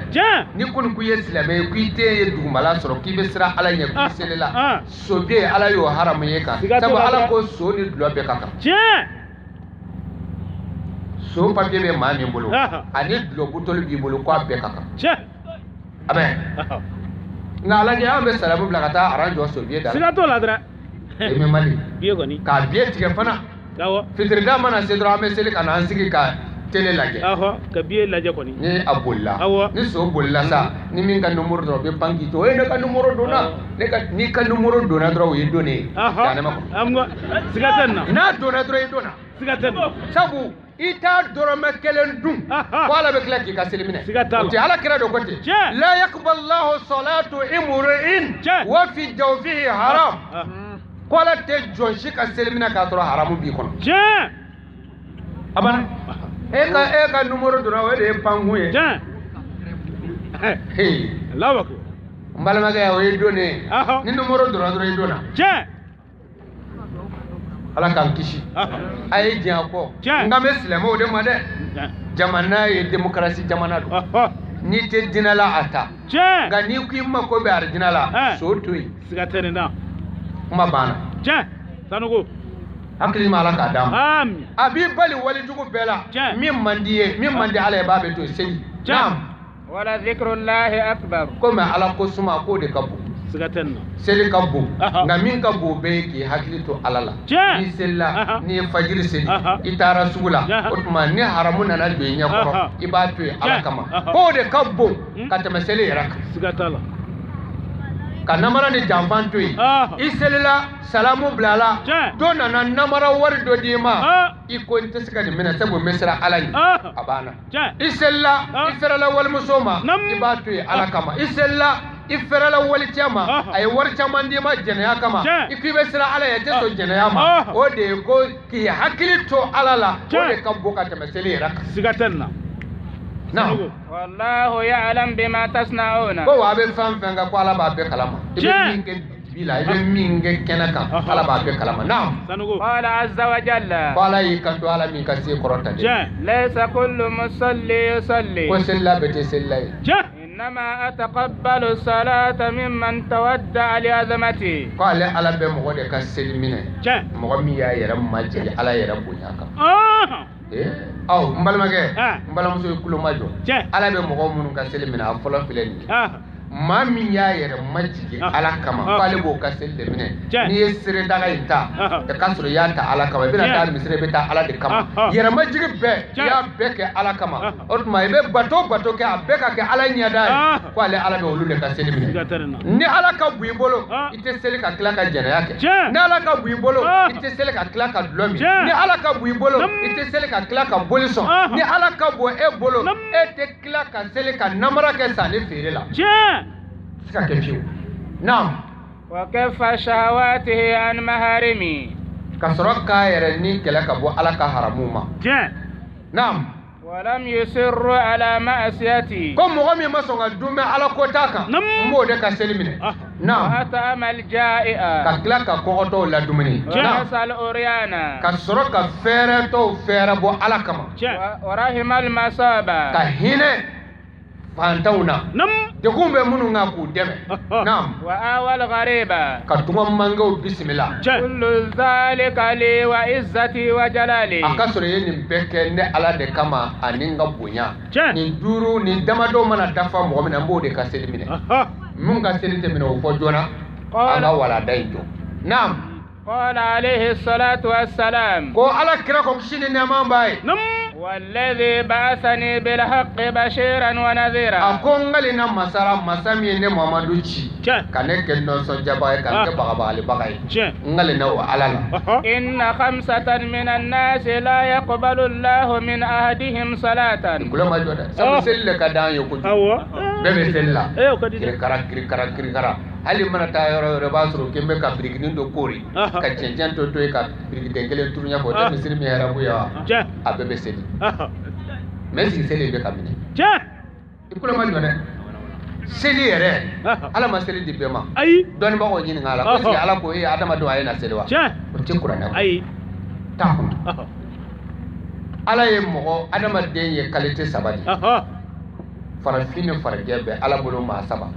ni kɔni k'i ye silamɛ ye k'i tɛ ye dugumala sɔrɔ k'i bɛ siran ala ɲɛ k'i selela sobiye ala y'o haramu ye kan sabu ala ko so ni dulɔ bɛɛ ka kan so papiye bɛ maa min bolo ani dulɔ butoli b'i bolo k'a bɛɛ ka kan a bɛ nka ala ɲɛ an bɛ salamu bila ka taa aran jɔ sobiye da la siga t'o la dɛrɛ e min mali k'a biye tigɛ fana fitirida mana se dɔrɔn an bɛ seli ka na an sigi ka télé lajɛ ka biye lajɛ kɔni ni a bolila ni so bolila sa ni min ka numéro dɔrɔn bɛ banki to ne ka numéro donna ni ka numéro donna dɔrɔn o ye donné ye janɛma kɔnɔ siga tɛ nin na n'a donna dɔrɔn i donna siga tɛ nin na sabu ita dorome kelen dun ko ala be kila ki ka seli minɛ o ti ala kira do kote la yaqbal Allahu salatu imri'in wa fi jawfihi haram ko ala te jonshi ka seli minɛ ka sɔrɔ haramu bi kɔnɔ abana e ka numero dona o de pangu ye hey lawa ko mbalama ga o yedone ni numero dona dona yedona ala kan kisi ay diyan ko ngame silamo de ma de jamana ye démocratie jamana do ni te dinala ata ga ni ku imma ko be arjinala so toyi siga tere na kuma bana sanugo hakili ma ala ka dam amin abi bali wali jugu bela min mandi ala e babe to sey nam wala zikrullahi akbar ko ma ala ko suma ko de kabu sigatenna seli kabbu nga min kabbu be ki hakili to alala ni sella ni fajiri seli itara sugula otuma ni haramuna na be nya ko ibatu ala kama ko de kabbu katama seli rak sigatala kanamara ni jamfanto yi iselila salamu blala dona na namara wari do dima iko nte sika ni mena sabu mesra alani abana isella ifrala wal musoma ibatu ala kama isella ifrala wali chama ay war chama ndima jenaya kama ikibe sira ala ya teso jenaya ma o de ko ki hakili to alala o de kabboka tamseli rak sigatenna na wallahu ya'lam bima tasna'una ko wa be fam fanga ko ala ba be kalama ibe minge bila ibe minge kenaka ala ba be kalama na qala azza wa jalla qala yikanto ala min kasi korota de laysa kullu musalli yusalli ko sella bete sellai إنما أتقبل الصلاة ممن تودع لعظمتي قال على بمغود كسل منه مغمي يا يرم ماجي على يرم بنياك أو مبالما مسوي كل ما جو على بمغود من كسل منه أفضل فيلني mami ya yɛrɛ majigi ala kama k'ale b'o ka seli de minɛ n'i ye sere daga in ta k'a sɔrɔ i y'a ta ala kama i bɛna taa misiri i bɛ taa ala de kama yɛrɛ majigi bɛɛ i y'a bɛɛ kɛ ala kama o tuma i bɛ bato kɛ a bɛɛ ka kɛ ala ɲɛda ye ko ale ala bɛ olu de ka seli minɛ ni ala ka bu i bolo i tɛ seli ka tila ka jɛnɛya kɛ ni ala ka bu i bolo i tɛ seli ka tila ka dulɔ min ni ala ka bu i bolo i tɛ seli ka tila ka boli sɔn ni ala ka bu e bolo e tɛ tila ka seli ka namara kɛ sanni feere la نعم وكف شهواته عن محارمي كسرك يرني كلك ابو على كهرموما نعم ولم يسر على معصيتي كم غمي ما سون دومي على كوتاكا مو ده كسلمني نعم واتعم الجائع كلك كوتو لا دومني نعم سال اوريانا كسرك فيرتو فيربو على كما ورحم المصابه كهينه فانتونا de kumbe munu nga ku deme nam wa awal ghariba katuma mango bismillah kullu zalika li wa izzati wa jalali akasore yeni beke ne ala de kama aninga bunya ni duru ni damado mana dafa mo mina mbode ka selimine mun ga selite mina o fojona ala wala dayjo nam قال عليه الصلاة والسلام ko ala kira ko shine ne man bay والذي بعثني بالحق بشيرا ونذيرا akon ngali na masara masami ne Muhammadu ci kane ken no so jaba kan ke baga ali bagay ngali na wa alala إن 5 من الناس لا يقبل الله من أحدهم صلاة kula ma joda sabu selle ka dan yo ko bebe sella kiri kara hali mana ta yoro basro kembe ka briginin do kori ka cenjan to ka brigiden gele turunya ko da misiri mi harabu ya abebe seli mesi seli be kamine ikula ma joda seli yere ala ma seli di bema don ba ko nyini ngala ko ala ko e adama do ayena seli wa ko ci qur'ana ta ko ala ye mo adama den ye qualité sabati farafine farajebe ala bolo ma saba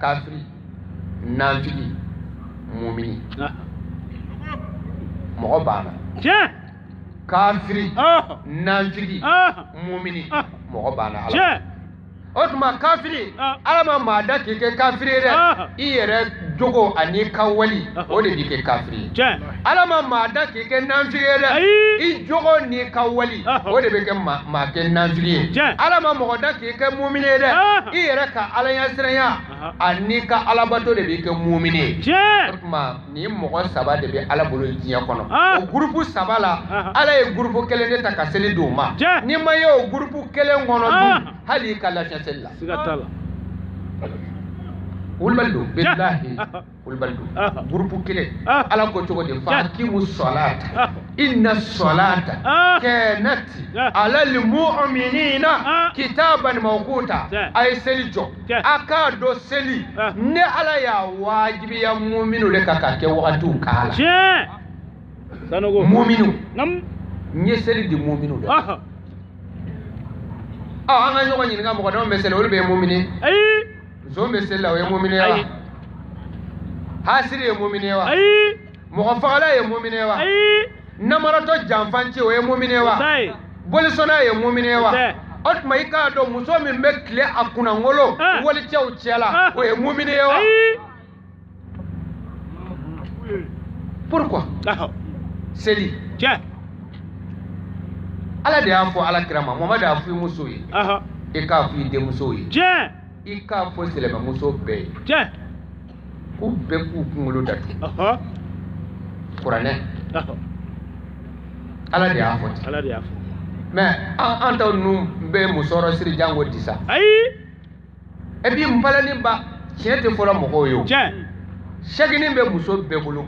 kafiri nafili mumini mo bana kafiri nafili mumini mo bana ala otuma kafiri ala ma da ke kafiri re iyere jogo ani ka wali o de bi kɛ kafiri ala ma da k'i kɛ nafiri ye dɛ i jogo ni ka wali o de bɛ kɛ maa kɛ nafiri ye ala ma mɔgɔ da k'i kɛ mumini ye dɛ i yɛrɛ ka ala ɲɛsiranya ani ka alabato de bɛ kɛ mumini ye o tuma nin mɔgɔ saba de bɛ ala bolo diɲɛ kɔnɔ o gurupu saba la ala ye gurupu kelen de ta ka seli di o ma ni ma ye o gurupu kelen kɔnɔ dun hali i ka lafiya seli la ulbaldu billahi ulbaldu grupu kile ala ko cogo de fakimu salata inna salata kanat ala lil mu'minina kitaban mawquta ay selijo aka do seli ne ala ya wajibi ya mu'minu le kaka ke wakatu kala sanogo mu'minu nam nye seli di mu'minu de anga nyogo nyinga mo ko do be seli wol be mu'mini zombe sella ye mu'mine wa hasiri ye mu'mine wa mɔgɔ fagala ye mu'mine wa namaratɔ janfanci o ye mu'mine wa bolisɔnna ye mu'mine wa o tuma i k'a dɔn muso min bɛ tile a kunnangolo walicɛw cɛla o ye mu'mine ye wa pourquoi seli ala de y'a fɔ alakira ma Muhamadu y'a fɔ i muso ye i k'a fɔ i denmuso ye i k'a fɔ silamɛmuso bɛɛ ye k'u bɛɛ k'u kunkolo datugu kuranɛ ala de y'a fɔ ten mais an taw ninnu bɛ musɔrɔ siri jango disa et puis n falani ba tiɲɛ tɛ fɔla mɔgɔw ye o sɛginin bɛ muso bɛɛ bolo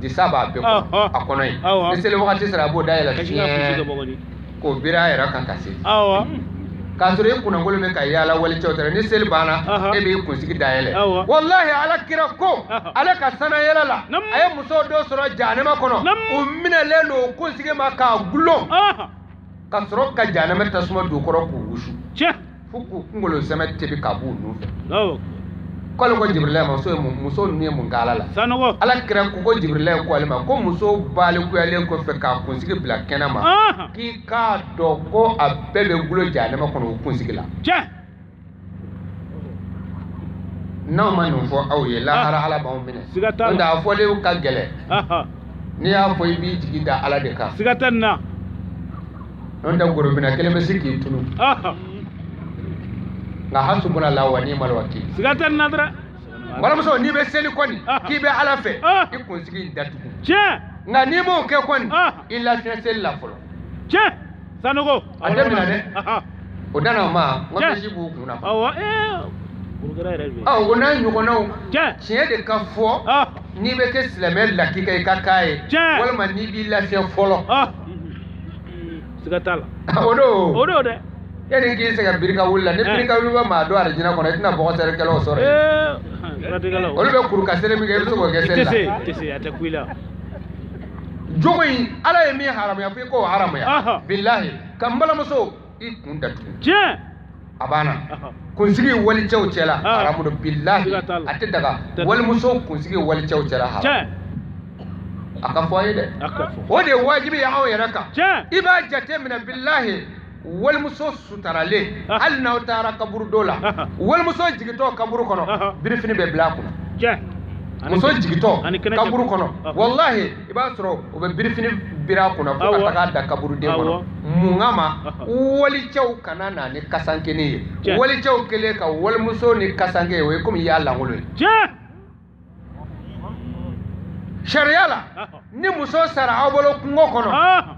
disa b'a bɛɛ kɔnɔ a kɔnɔ ye ni seli wagati sera a b'o dayɛlɛ fiɲɛ k'o biri a yɛrɛ kan ka se k'a sɔrɔ i kunnangolo bɛ ka yaala walicɛw tɛrɛ ni seli banna e b'i kunsigi dayɛlɛ wallahi ala kira ko ale ka sanayɛlɛ la a ye muso dɔ sɔrɔ jahanɛma kɔnɔ o minɛlen don o kunsigi ma k'a gulon ka sɔrɔ ka jahanɛmɛ tasuma don kɔrɔ k'u wusu fo k'u kunkolo sɛmɛ tebi k'a b'u nu fɛ k'ale ko Jibrila ma muso ninnu ye mun kɛ ala la ala kira ko Jibrila ko ale ma ko muso balikuyalen kɔfɛ k'a kunsigi bila kɛnɛ ma k'i k'a dɔn ko a bɛɛ bɛ gulo jahanɛma kɔnɔ o kunsigi la n'aw ma nin fɔ aw ye lahara ala b'anw minɛ n'o tɛ a fɔlen ka gɛlɛn n'i y'a fɔ i b'i jigi da ala de kan n'o tɛ gorobinɛ kelen bɛ se k'i tunu nga hasubuna la wa ni'mal wakil sigatan nadra wala muso ni be seli koni ki be ala fe i kunsigi datugu nga ni mo ke koni illa fi seli la folo sanogo ademina de o dana ma ngombe sibu kuna o na nyugonaw tiɲɛ de ka fɔ ni be ke silamɛ lakika i ka kaye walima ni bi lafiya fɔlɔ sigatala odo de yɛrɛ k'i se ka birika wuli la ni birika wuli bɛ maa dɔn alijinɛ kɔnɔ i tɛna bɔgɔ sɛrɛkɛlaw sɔrɔ yen olu bɛ kuru ka sɛrɛ min kɛ i bɛ se k'o kɛ sɛri la jogo in ala ye min haramaya fo i k'o haramaya bilahi ka n balimamuso i kun datugu a banna kunsigi walicɛw cɛla haramu don bilahi a tɛ daga walimuso kunsigi walicɛw cɛla haramu a ka fɔ a ye dɛ o de ye wajibi ye anw yɛrɛ kan i b'a jate minɛ bilahi walimuso sutarale hali n'aw taara kaburu dɔ la walimuso jigitɔ kaburu kɔnɔ birifini bɛ bila a kunna muso jigitɔ kaburu kɔnɔ wallahi i b'a sɔrɔ o bɛ birifini biri a kunna fo ka taga da kaburuden kɔnɔ mun kama walicɛw kana na ni kasankeni ye walicɛw kɛlen ka walimuso ni kasanke ye o ye komi i y'a langolo ye sariya la ni muso sara aw bolo kungo kɔnɔ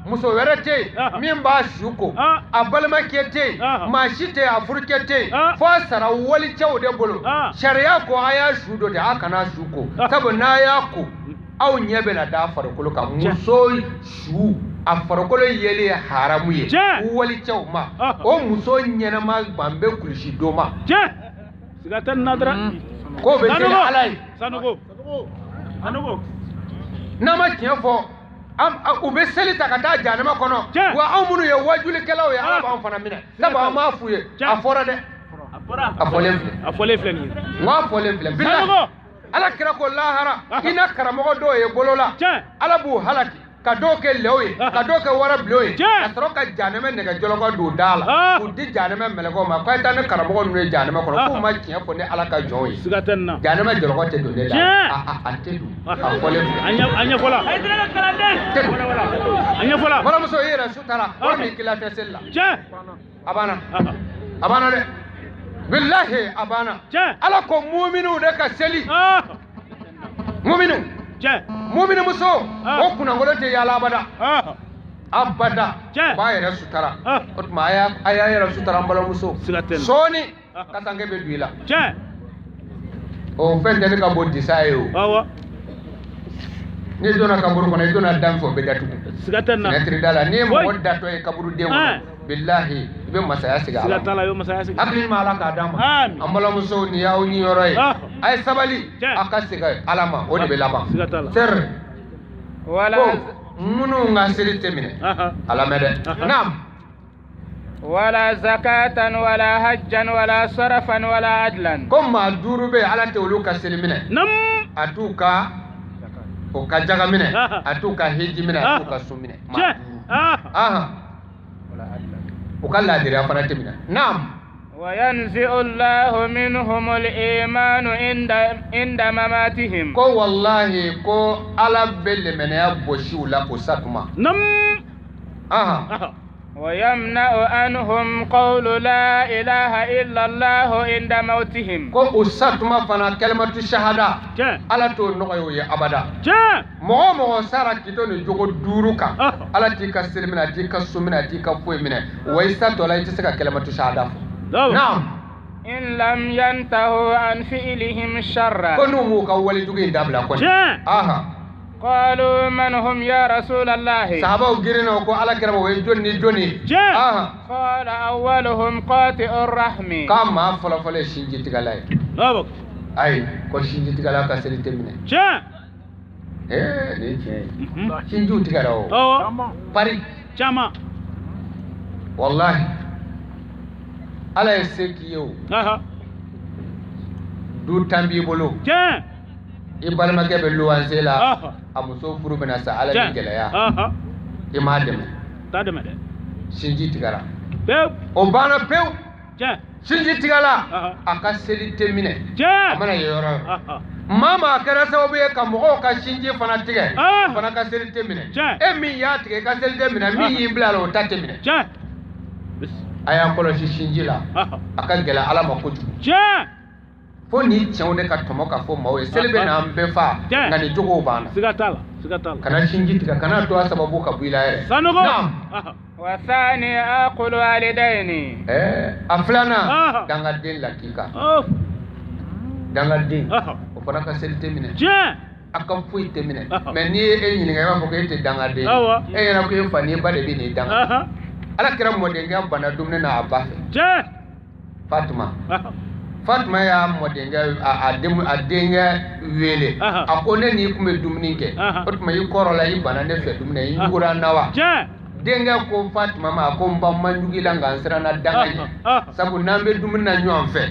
muso wɛrɛ tɛ yen min b'a su ko a balimakɛ tɛ yen maa si tɛ yen a furukɛ tɛ yen fo a sara walicɛw de bolo sariya ko a y'a su dɔ de a kana su ko sabu n'a y'a ko aw ɲɛ bɛna da farikolo kan muso su a farikolo yeli ye haramu ye walicɛw ma o muso ɲɛnama ban bɛ kulusi don ma k'o bɛ deli ala ye n'a ma tiɲɛ fɔ u bɛ seli ta ka taa jahanama kɔnɔ wa anw minnu ye wajulikɛlaw ye ala b'an fana minɛ sabu an m'a f'u ye a fɔra dɛ a fɔlen filɛ nin ye n ko a fɔlen filɛ bilahi ala kira ko lahara i na karamɔgɔ dɔw ye bolo la ala b'u halaki ka dɔw kɛ lɛw ye ka dɔw kɛ wara bilen ye ka sɔrɔ ka jahanɛmɛ nɛgɛ jɔlɔkɔ don da la k'u di jahanɛmɛ mɛlɛkɛw ma k'a ta ne karamɔgɔ ninnu ye jahanɛmɛ kɔnɔ k'u ma tiɲɛ fɔ ni ala ka jɔnw ye jahanɛmɛ jɔlɔkɔ tɛ don ne da a tɛ don a fɔlen filɛ a ɲɛfɔla balimamuso i yɛrɛ sutara o min k'i la fɛ seli la a banna dɛ bilahi a banna ala ko muminiw de ka seli mumini muso o kunnankolon tɛ yaala abada b'a yɛrɛ sutara o tuma a y'a yɛrɛ sutara n balimamuso sɔɔni kasange bɛ don i la o fɛn tɛ ne ka bon disa ye o n'i donna kaburu kɔnɔ i donna dan fɛ o bɛ datugu fenêtre da la n'i ye mɔgɔ datɔ ye kaburuden kɔnɔ bilahi i bɛ masaya sigi ala hakili ma ala k'a d'an ma an balimamusow nin y'aw ɲiyɔrɔ ye a ye sabali a ka segin ala ma o de bɛ laban sɛri ko minnu ka seli tɛ minɛ a lamɛn dɛ naam ولا زكاة ولا حجا ولا صرفا ولا عدلا ko maa duuru bɛ ala tɛ olu ka seli minɛ a t'u ka o ka jaga minɛ a t'u ka hiji minɛ a t'u ka sun minɛ u ka laadiriya fana tɛ minɛ naam وينزع الله منهم الإيمان عند مماتهم ko wallahi ko ala bɛ lemɛnɛya bosi u la o satuma ويمنع عنهم قول لا إله إلا الله عند موتهم ko o satuma fana kalimatu shahada ala t'o nɔgɔya o ye abada mɔgɔ mɔgɔ sara k'i to nin jogo duuru kan ala t'i ka seli minɛ a t'i ka sun minɛ a t'i ka foyi minɛ wa i satɔ la i tɛ se ka kalimatu shahada fɔ naam إن لم ينتهوا عن فعلهم شرا ko n'u m'u ka walijugu in dabila kɔni قالوا من هم يا رسول الله sahabaw girinna ko ala kɛra o ye jɔnni ni jɔnni قال أولهم قاطع الرحم k'a maa fɔlɔfɔlɔ ye sinjitigɛla ye ayi ko sinjitigɛla ka seli tɛ minɛ nin ye tiɲɛ ye sinjiw tigɛra o pari wallahi ala ye se k'i ye o du tan b'i bolo i balimakɛ bɛ luwanse la a muso furu bɛna sa ala ni gɛlɛya i m'a dɛmɛ sinji tigɛra o banna pewu sinji tigɛla a ka seli tɛ minɛ a mana ye yɔrɔ yɔrɔ maa maa kɛra sababu ye ka mɔgɔw ka sinji fana tigɛ o fana ka seli tɛ minɛ e min y'a tigɛ i ka seli tɛ minɛ min y'i bila la o ta tɛ minɛ a y'a kɔlɔsi sinji la a ka gɛlɛ ala ma kojugu fo ni cɛw de ka tɔmɔ ka fɔ maaw ye seli bɛ n'an bɛɛ fa nka nin jogow b'an na kana sinji tigɛ kana to a sababu ka bɔ i la yɛrɛ وثاني عقل والدين a filanan dangaden lakika dangaden o fana ka seli tɛ minɛ a ka foyi tɛ minɛ mɛ n'i ye e ɲininka i b'a fɔ ko e tɛ dangaden e ɲɛna ko e fa ni ba de bɛ nin danga ala kɛra mɔdenkɛ bana dumuni na a ba fɛ Fatuma y'a mɔdenkɛ a denkɛ wele a ko ne n'i kun bɛ dumuni kɛ o tuma i kɔrɔ la i bana ne fɛ dumuni i jugura n na wa denkɛ ko Fatuma ma a ko n ba manjugu la nka n siranna danga ɲɛ sabu n'an bɛ dumuni na ɲɔgɔn fɛ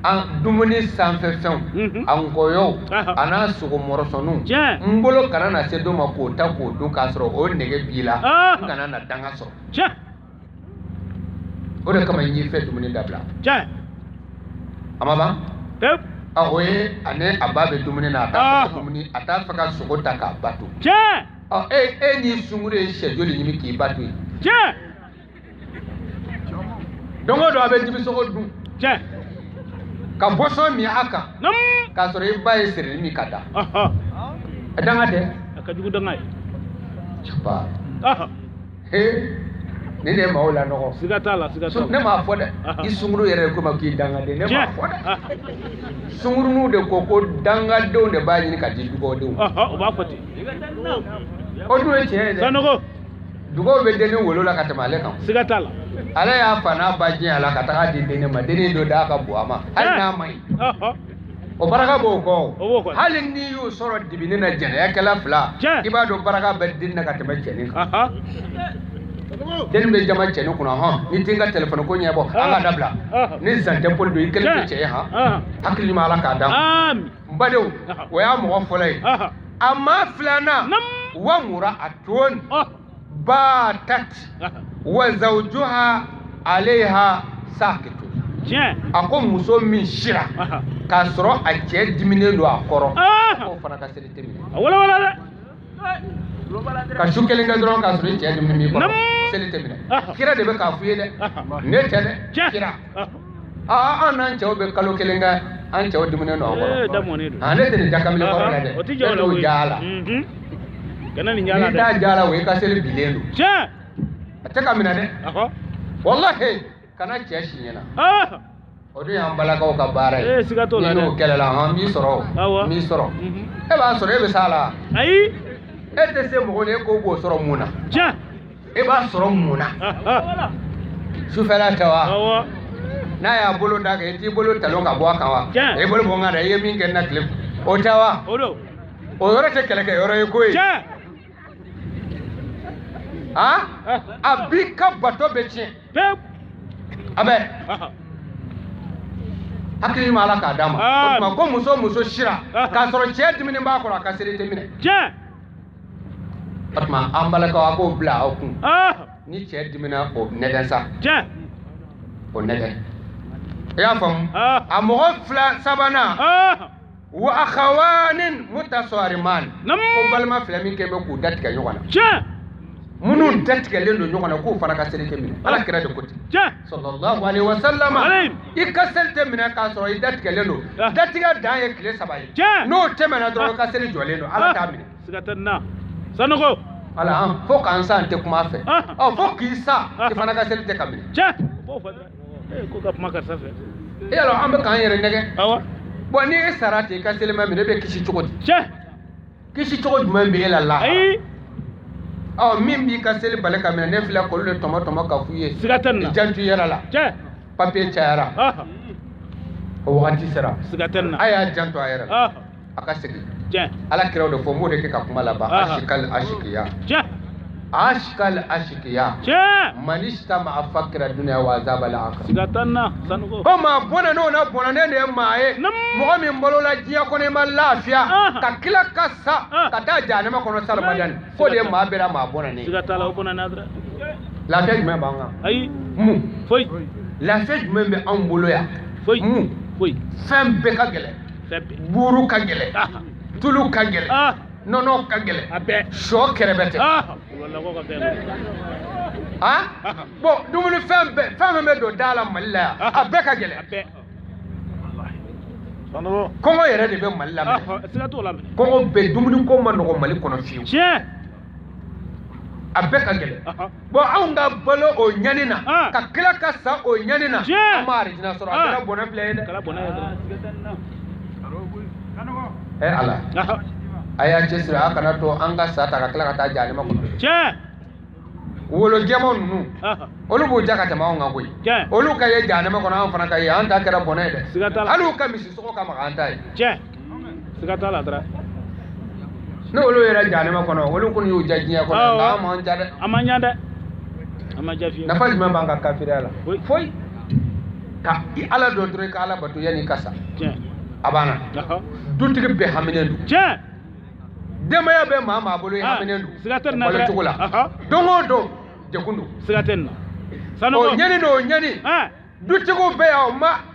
an dumuni sanfɛ fɛnw a nkɔyɔw a n'a sogo mɔrɔsɔninw n bolo kana na se dɔ ma k'o ta k'o dun k'a sɔrɔ o nɛgɛ b'i la n kana na danga sɔrɔ o de kama n y'i fɛ dumuni dabila a ma ban o ye ani a ba bɛ dumuni na a t'a fɛ ka sogo ta k'a bato e n'i sunkuru ye sɛ joli ɲimi k'i bato ye don o don a bɛ dibisogo dun ka bɔsɔn min a kan k'a sɔrɔ i ba ye sirili min ka da a danga tɛ a ka jugu danga ye ne de maaw la nɔgɔ siga t'a la ne m'a fɔ dɛ i sunkuru yɛrɛ ko ma k'i dangaden ne m'a fɔ dɛ sunkuruninw de ko dangadenw de b'a ɲini ka di dugawudenw o b'a fɔ ten o dun ye tiɲɛ ye dɛ dugaw bɛ denni wolo la ka tɛmɛ ale kan siga t'a la ale y'a fa n'a ba diɲɛ a la ka taga di denni ma denni dɔ d'a ka bon a ma hali n'a ma ɲi o baraka b'o kɔ hali n'i y'o sɔrɔ dibini na jɛnɛyakɛla fila i b'a dɔn baraka bɛ denni na ka tɛmɛ cɛnin kan denni bɛ jama cɛnin kunna ni den ka telefɔni ko ɲɛbɔ an ka dabila ni zan tɛ poli don i kelen tɛ cɛ ye hakili ma ala k'a d'a ma n badenw o y'a mɔgɔ fɔlɔ ye a maa filanan وامرأة باتت وزوجها عليها ساكت أقوم مسوم من شرع كسر أجد دمني لو أقرأ أو فنا كسر تمني ولا كشوف كلين كدرون كسر أجد دمني بقى سر تمني كيرا دبك كافيه ده نتشل كيرا أنا أنشأ بكالو كلين أنشأ دمني لو أقرأ أنا تني جاكم لي قرأ ده أتو جالا كنا نجالا ده جالا ويكسر بيلينو أتكلم من هذا والله kana cɛ si ɲɛna o dun y'an balakaw ka baara ye n'o kɛlɛla an b'i sɔrɔ e b'a sɔrɔ e bɛ s'a la ayi e tɛ se mɔgɔ la e ko b'o sɔrɔ mun na e b'a sɔrɔ mun na sufɛla tɛ wa n'a y'a bolo da kɛ i t'i bolo talon ka bɔ a kan wa e bolo bɔ n kan dɛ i ye min kɛ n na tile o tɛ wa o yɔrɔ tɛ kɛlɛkɛ yɔrɔ ye koyi a b'i ka bato bɛ tiɲɛ abe hakili ma ala k'a d'a ma ko muso sira k'a sɔrɔ cɛ dimini b'a kɔrɔ a ka seri tɛ minɛ o tuma an balakaw a k'o bila aw kun ni cɛ dimina o nɛgɛn sa o nɛgɛn i y'a faamu a mɔgɔ fila sabanan wa akhawanin mutasariman ko balima fila min kɛ bɛ k'u datigɛ ɲɔgɔn na minnu datigɛlen don ɲɔgɔn na k'u fana ka seli tɛ minɛ ala kira de ko ten sallallahu alaihi wa sallam i ka seli tɛ minɛ k'a sɔrɔ i datigɛlen don datigɛ dan ye tile 3 ye n'o tɛmɛna dɔrɔn ka seli jɔlen don ala t'a minɛ siga tɛ nin na sanogo ala fo k'an sa n tɛ kuma a fɛ fo k'i sa i fana ka seli tɛ ka minɛ ko ka kuma karisa fɛ e yɛrɛ an bɛ k'an yɛrɛ nɛgɛ bon ni e sara ten i ka seli ma minɛ e bɛ kisi cogo di kisi cogo jumɛn bɛ e la lahara min b'i ka seli bali ka minɛ ne filɛ k'olu de tɔmɔ ka f'u ye siga tɛ nin na i janto i yɛrɛ la papiye cayara o wagati sera siga tɛ nin na a y'a janto a yɛrɛ la a ka segin ala kiraw de fɔ n b'o de kɛ ka kuma laban ashikal ashikiya man istama'a fakra dunya wa azab al-akhirah siga tɛ nin na sanugo ko maa bɔnɛ n'o na bɔnɛ ne de ye maa ye mɔgɔ min balola diɲɛ kɔnɔ i ma lafiya ka tila ka sa ka taa jahanama kɔnɔ salimadani fo de ye maa bɛɛ la maa bɔnɛ ne siga t'a la o bɔnɛ na dɔrɔn lafiya jumɛn b'an kan ayi mun foyi lafiya jumɛn bɛ anw bolo yan foyi mun foyi fɛn bɛɛ ka gɛlɛn buuru ka gɛlɛn tulu ka gɛlɛn nɔnɔ ka gɛlɛn a bɛɛ sɔ kɛrɛbɛ tɛ bon dumuni fɛn min bɛ don da la Mali la yan a bɛɛ ka gɛlɛn kɔngɔ yɛrɛ de bɛ Mali la kɔngɔ bɛ dumuni ko ma nɔgɔ Mali kɔnɔ fiyewu a bɛɛ ka gɛlɛn bon anw ka balo o ɲani na ka tila ka sa o ɲani na an ma arijina sɔrɔ a kɛra bɔnɛ filɛ ye dɛ ala a y'a cɛsiri a kana to an ka sa ta ka tila ka taa jahanama kɔnɔ wolo jɛmanw ninnu olu b'u ja ka tɛmɛ anw kan koyi olu ka ye jahanama kɔnɔ an fana ka ye an ta kɛra bɔnɛ ye dɛ hali u ka misi sogo ka maga an ta ye siga t'a la dɔrɔn ne olu yɛrɛ jahanama kɔnɔ olu kɔni y'u ja diɲɛ kɔnɔ nka an m'an ja dɛ an man ɲa dɛ an ma ja fiyewu nafa jumɛn b'an ka kafiriya la foyi ka i ala dɔn dɔrɔn i ka ala bato yanni i ka sa a banna dutigi bɛɛ haminen don denbaya bɛ maa bolo i haminen don balo cogo la don o don degun don siga tɛ nin na o ɲani n'o ɲani dutigiw bɛ yan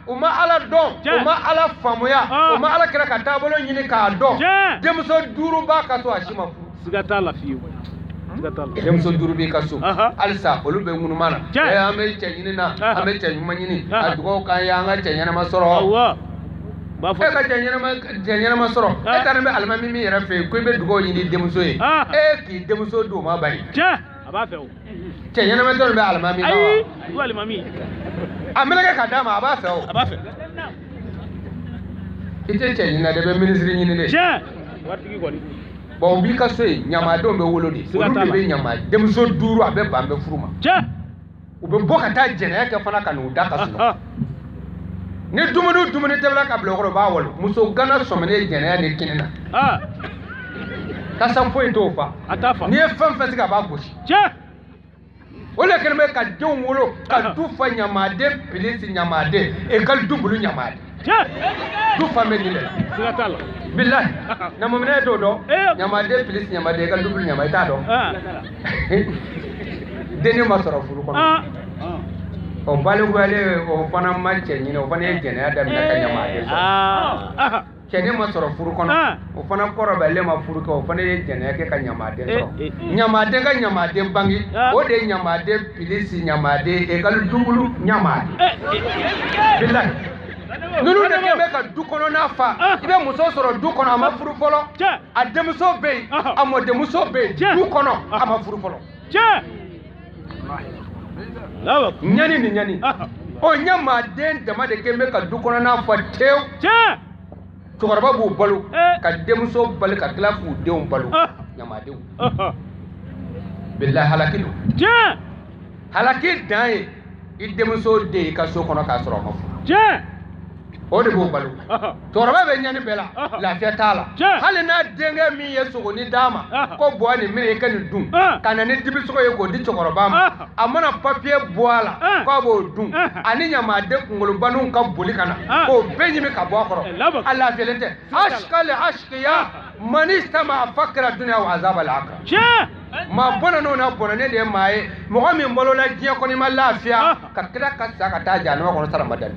u ma ala dɔn u ma ala faamuya u ma ala kɛra ka taabolo ɲini k'a dɔn denmuso 5 b'a ka so a si ma furu siga t'a la fiyewu denmuso 5 b'i ka so halisa olu bɛ ŋunuma na an bɛ cɛ ɲini na an bɛ cɛ ɲuman ɲini a dugawu k'an ye an ka cɛ ɲɛnama sɔrɔ e ka cɛ ɲɛnama sɔrɔ e taara bɛ alimami min yɛrɛ fɛ yen ko i bɛ dugawu ɲini denmuso ye e k'i denmuso d'o ma bari a b'a fɛ o cɛ ɲɛnama dɔ bɛ alimami na wa alimami a meleke ka d'a ma a b'a fɛ o a b'a fɛ i tɛ cɛ ɲini na dɛ i bɛ minisiri ɲini de waritigi kɔni bon u b'i ka so yen ɲamadenw bɛ wolo de olu de bɛ ɲama denmuso 5 a bɛ ban bɛ furu ma u bɛ bɔ ka taa jɛnɛya kɛ fana ka n'u da ka sunɔgɔ ni dumuni tɛbɛla ka bila o kɔrɔ u b'a walo muso gana sɔminen jɛnɛya ni kini na kasa foyi t'o fa n'i ye fɛn fɛn sigi a b'a gosi o de kɛlen bɛ ka denw wolo ka du fa ɲamaden pilisi ɲamaden ekɔli du bulu ɲamaden du fa bɛ nin de la billahi na mo mine to do nyamade police nyamade ka double nyamade ta do deni masoro furu kono o balu gale o fana matche ni no fana jene adam na ka nyamade kene masoro furu kono o fana koro bele ma furu ko fana jene ke ka nyamade so nyamade ka nyamade bangi o de nyamade police nyamade e ka double nyamade billahi nunu de kebe ka du kono na fa ibe muso soro du kono ama furu folo a demuso be amo demuso be du kono ama furu folo lawa nyani ni nyani o nyama den dama de kebe ka du kono na fa tew tukarba bu balu ka demuso bal ka klafu deum balu nyama deum billahi halakidu halaki dai i demuso de ka so kono ka soro ma o de bo balu toraba be nyani bela lafiya tala hali na denge mi yeso ni dama ko boani mi kan dum kana ni dibi so ko di chokoroba ma amana papier boala ko bo dum ani nyama de ngolo banu ka boli kana ko benyi mi ka bo akoro Allah felente ashkal ashqiya man istama fakra dunya wa azab al akhirah ma bona no na bona ne de mai mo mi mbolo la jiya ko ni ma lafiya ka kira ka saka ta jano ko sara madan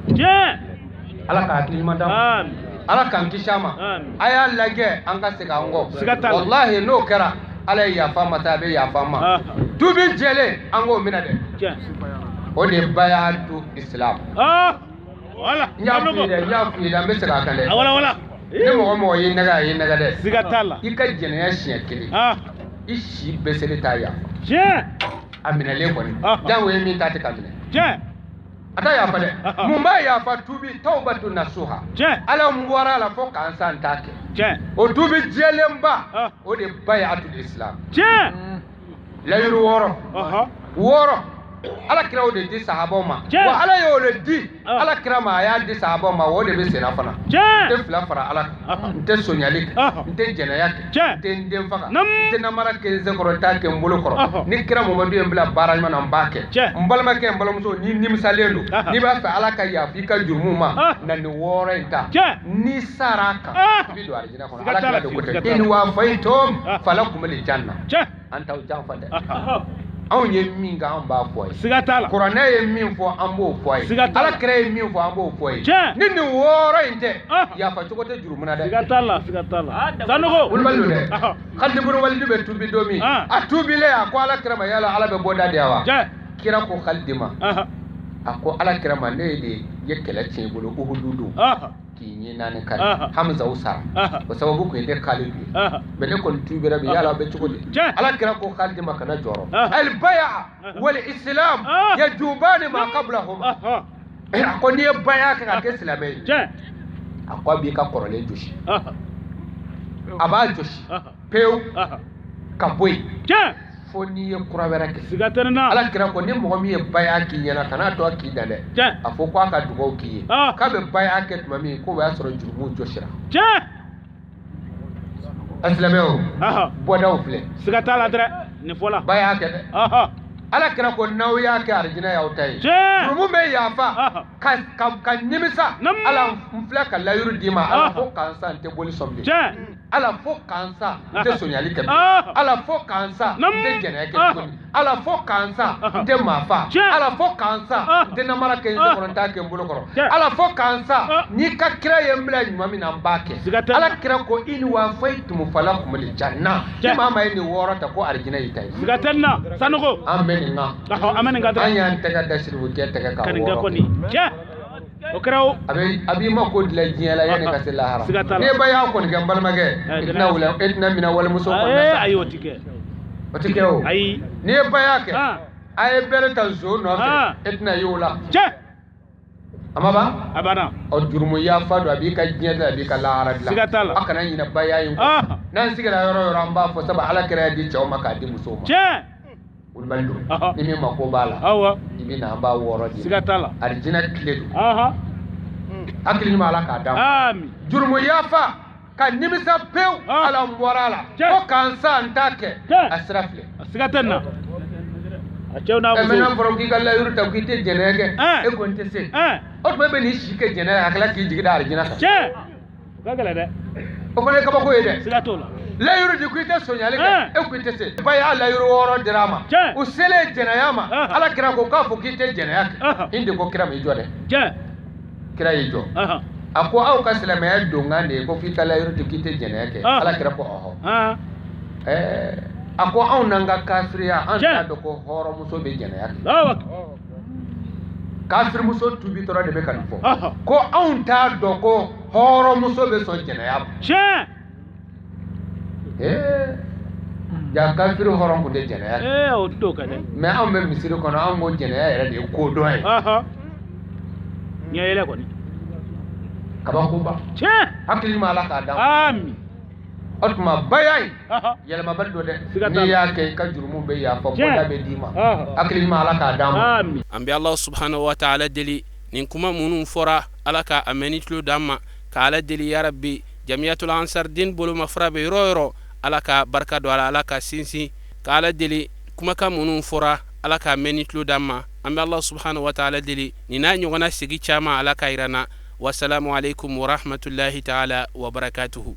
ala ka hakili madam ala kan kishama aya lage an ka sega ngo wallahi no kara ala ya fama tabe ya fama tubi jele ango mina de o de baya tu islam wala ya fi da me sega kan de wala ne mo yi naga de sigatala ika jene ya shekeli ishi besele ta ya amina le ko ni jango mi ta te kamine ata ya fale mumba ya fa tubi tawbatu nasuha ala mwara la fo kan san take o tubi jelemba o de bayatul islam la yuru woro ala kira o de di sahaba ma wa ala yo le di ala kira ma ya di sahaba ma o de be sena fana te fla fara ala te sonyalik te jenayak te ndem faka te namara ke zekoro ta ke mbolo koro ni kira mo madu embla baraj man ambake mbalma ke mbalom so ni nimsalendo ni ba fa ala ka ya fi ka jurmu ma na ni woro ita ni saraka bido arjina kono ala kira do kote in wa faitum falakum al janna anta jan fada aw ye min ga an ba foy sigatala qur'ana ye min fo an bo foy ala kire ye min fo an bo foy ni woro inte ya fa to te jurumuna da sigatala sanogo ulballo de khaldi buru waldi be tubi domi a tubi le ko ala kire ma yala ala be boda dewa kira ko khaldi ma ako ala kire ma ne de yekela cin bulu uhududu kinyi nani kan hamza usara ko sababu ko inde kalibi bene kon tubira bi yala be chukudi ala kira ko khaldi makana joro al bay'a wal islam yajubani ma qablahum ko ni bay'a ka ke islamai akwa bi ka korole joshi aba joshi peu kaboy foni ye kurawera ke sigaterna ala kira ko ni mo mi ye baya ki nyana kana to ki dale afo ko aka dugo ki ka be baya ke mami ko ba soro jurumu joshira aslameo boda ofle sigatala dre ni fola baya ke ala kira ko naw ya ke arjina ya utai jurumu me ya fa ka nimisa ala mfla ka la yuru dima ala fo kansa te boli sombe ala fo kansa te sonyali ke ala fo kansa te jene ke koni ala fo kansa te mafa ala fo kansa te namara ke nzonta ke mbulo koro ala fo kansa ni ka kira yembla nyuma mina mbake ala kira ko ini wa faitum falakum lil janna mama ni worata ko arjina yitai sigatanna sanugo amen nga amen nga anya tega dasiru ke tega ka kan ga koni okraw abi mako dila jiala yani kasila hara ne baya ko ni gambal mage itna mina wala muso ko nasa ayo tike o ay ne baya ke ay berta zo no itna yola amaba abana o jurmu ya fado abi ka jiala abi ka la arabla akana ina baya yin nan sigara yoro amba fo saba ala kira di chaw maka di muso ma ulbaldo ni mi mako bala awa ibina amba woro di sigatala arjina kledu akili ma ala ka dam amin jurmu yafa ka nimisa pew ala morala ko kansa ntake asrafle sigatanna achewna ko mena borom ki galla yuru taw ki te jenege e gonte se o to be ni shike jenere akala ki jigida arjina kagala de o fana kaba ko ye dɛ siga t'o la layiru di ko i tɛ sonyali kɛ e ko i tɛ se ba y'a layiru wɔɔrɔ dir'a ma u selen jɛnɛya ma ala kira ko k'a fɔ k'i tɛ jɛnɛya kɛ hindi ko kira m'i jɔ dɛ kira y'i jɔ a ko aw ka silamɛya donkan de ye ko f'i ka layiru di k'i tɛ jɛnɛya kɛ ala kira ko ɔhɔ a ko anw n'an ka kafiriya an t'a dɔn ko hɔrɔnmuso bɛ jɛnɛya kɛ kafirimuso tubi dɔrɔn de bɛ ka nin fɔ ko anw t'a dɔn ko hɔrɔnmuso bɛ sɔn jɛnɛya ma ja kafiri hɔrɔn kun tɛ jɛnɛya kɛ o to ka dɛ mais anw bɛ misiri kɔnɔ anw ko jɛnɛya yɛrɛ de ye ko dɔn ye ɲɛ yɛlɛ kɔni kabakoba hakili ma ala k'a d'an amin o tuma baya in yɛlɛmabali don dɛ n'i y'a kɛ i ka jurumu bɛ yafa koda bɛ d'i ma hakili ma ala k'a d'an ma an bɛ Allah subhanahu wa ta'ala deli nin kuma minnu fɔra ala ka a mɛnni tulo d'an ma ka ala deli ya rabbi jamiyatul ansar din bolomafara bɛ yɔrɔ o yɔrɔ ala ka barika don a la ala ka sinsin ka ala deli kumakan minnu fɔra ala ka mɛnni tulo d'an ma an bɛ Allah subhanahu wa ta'ala deli nin n'a ɲɔgɔnna sigi caman ala ka yir'an na wassalamu alaikum wa rahmatullahi ta'ala wa barakatuhu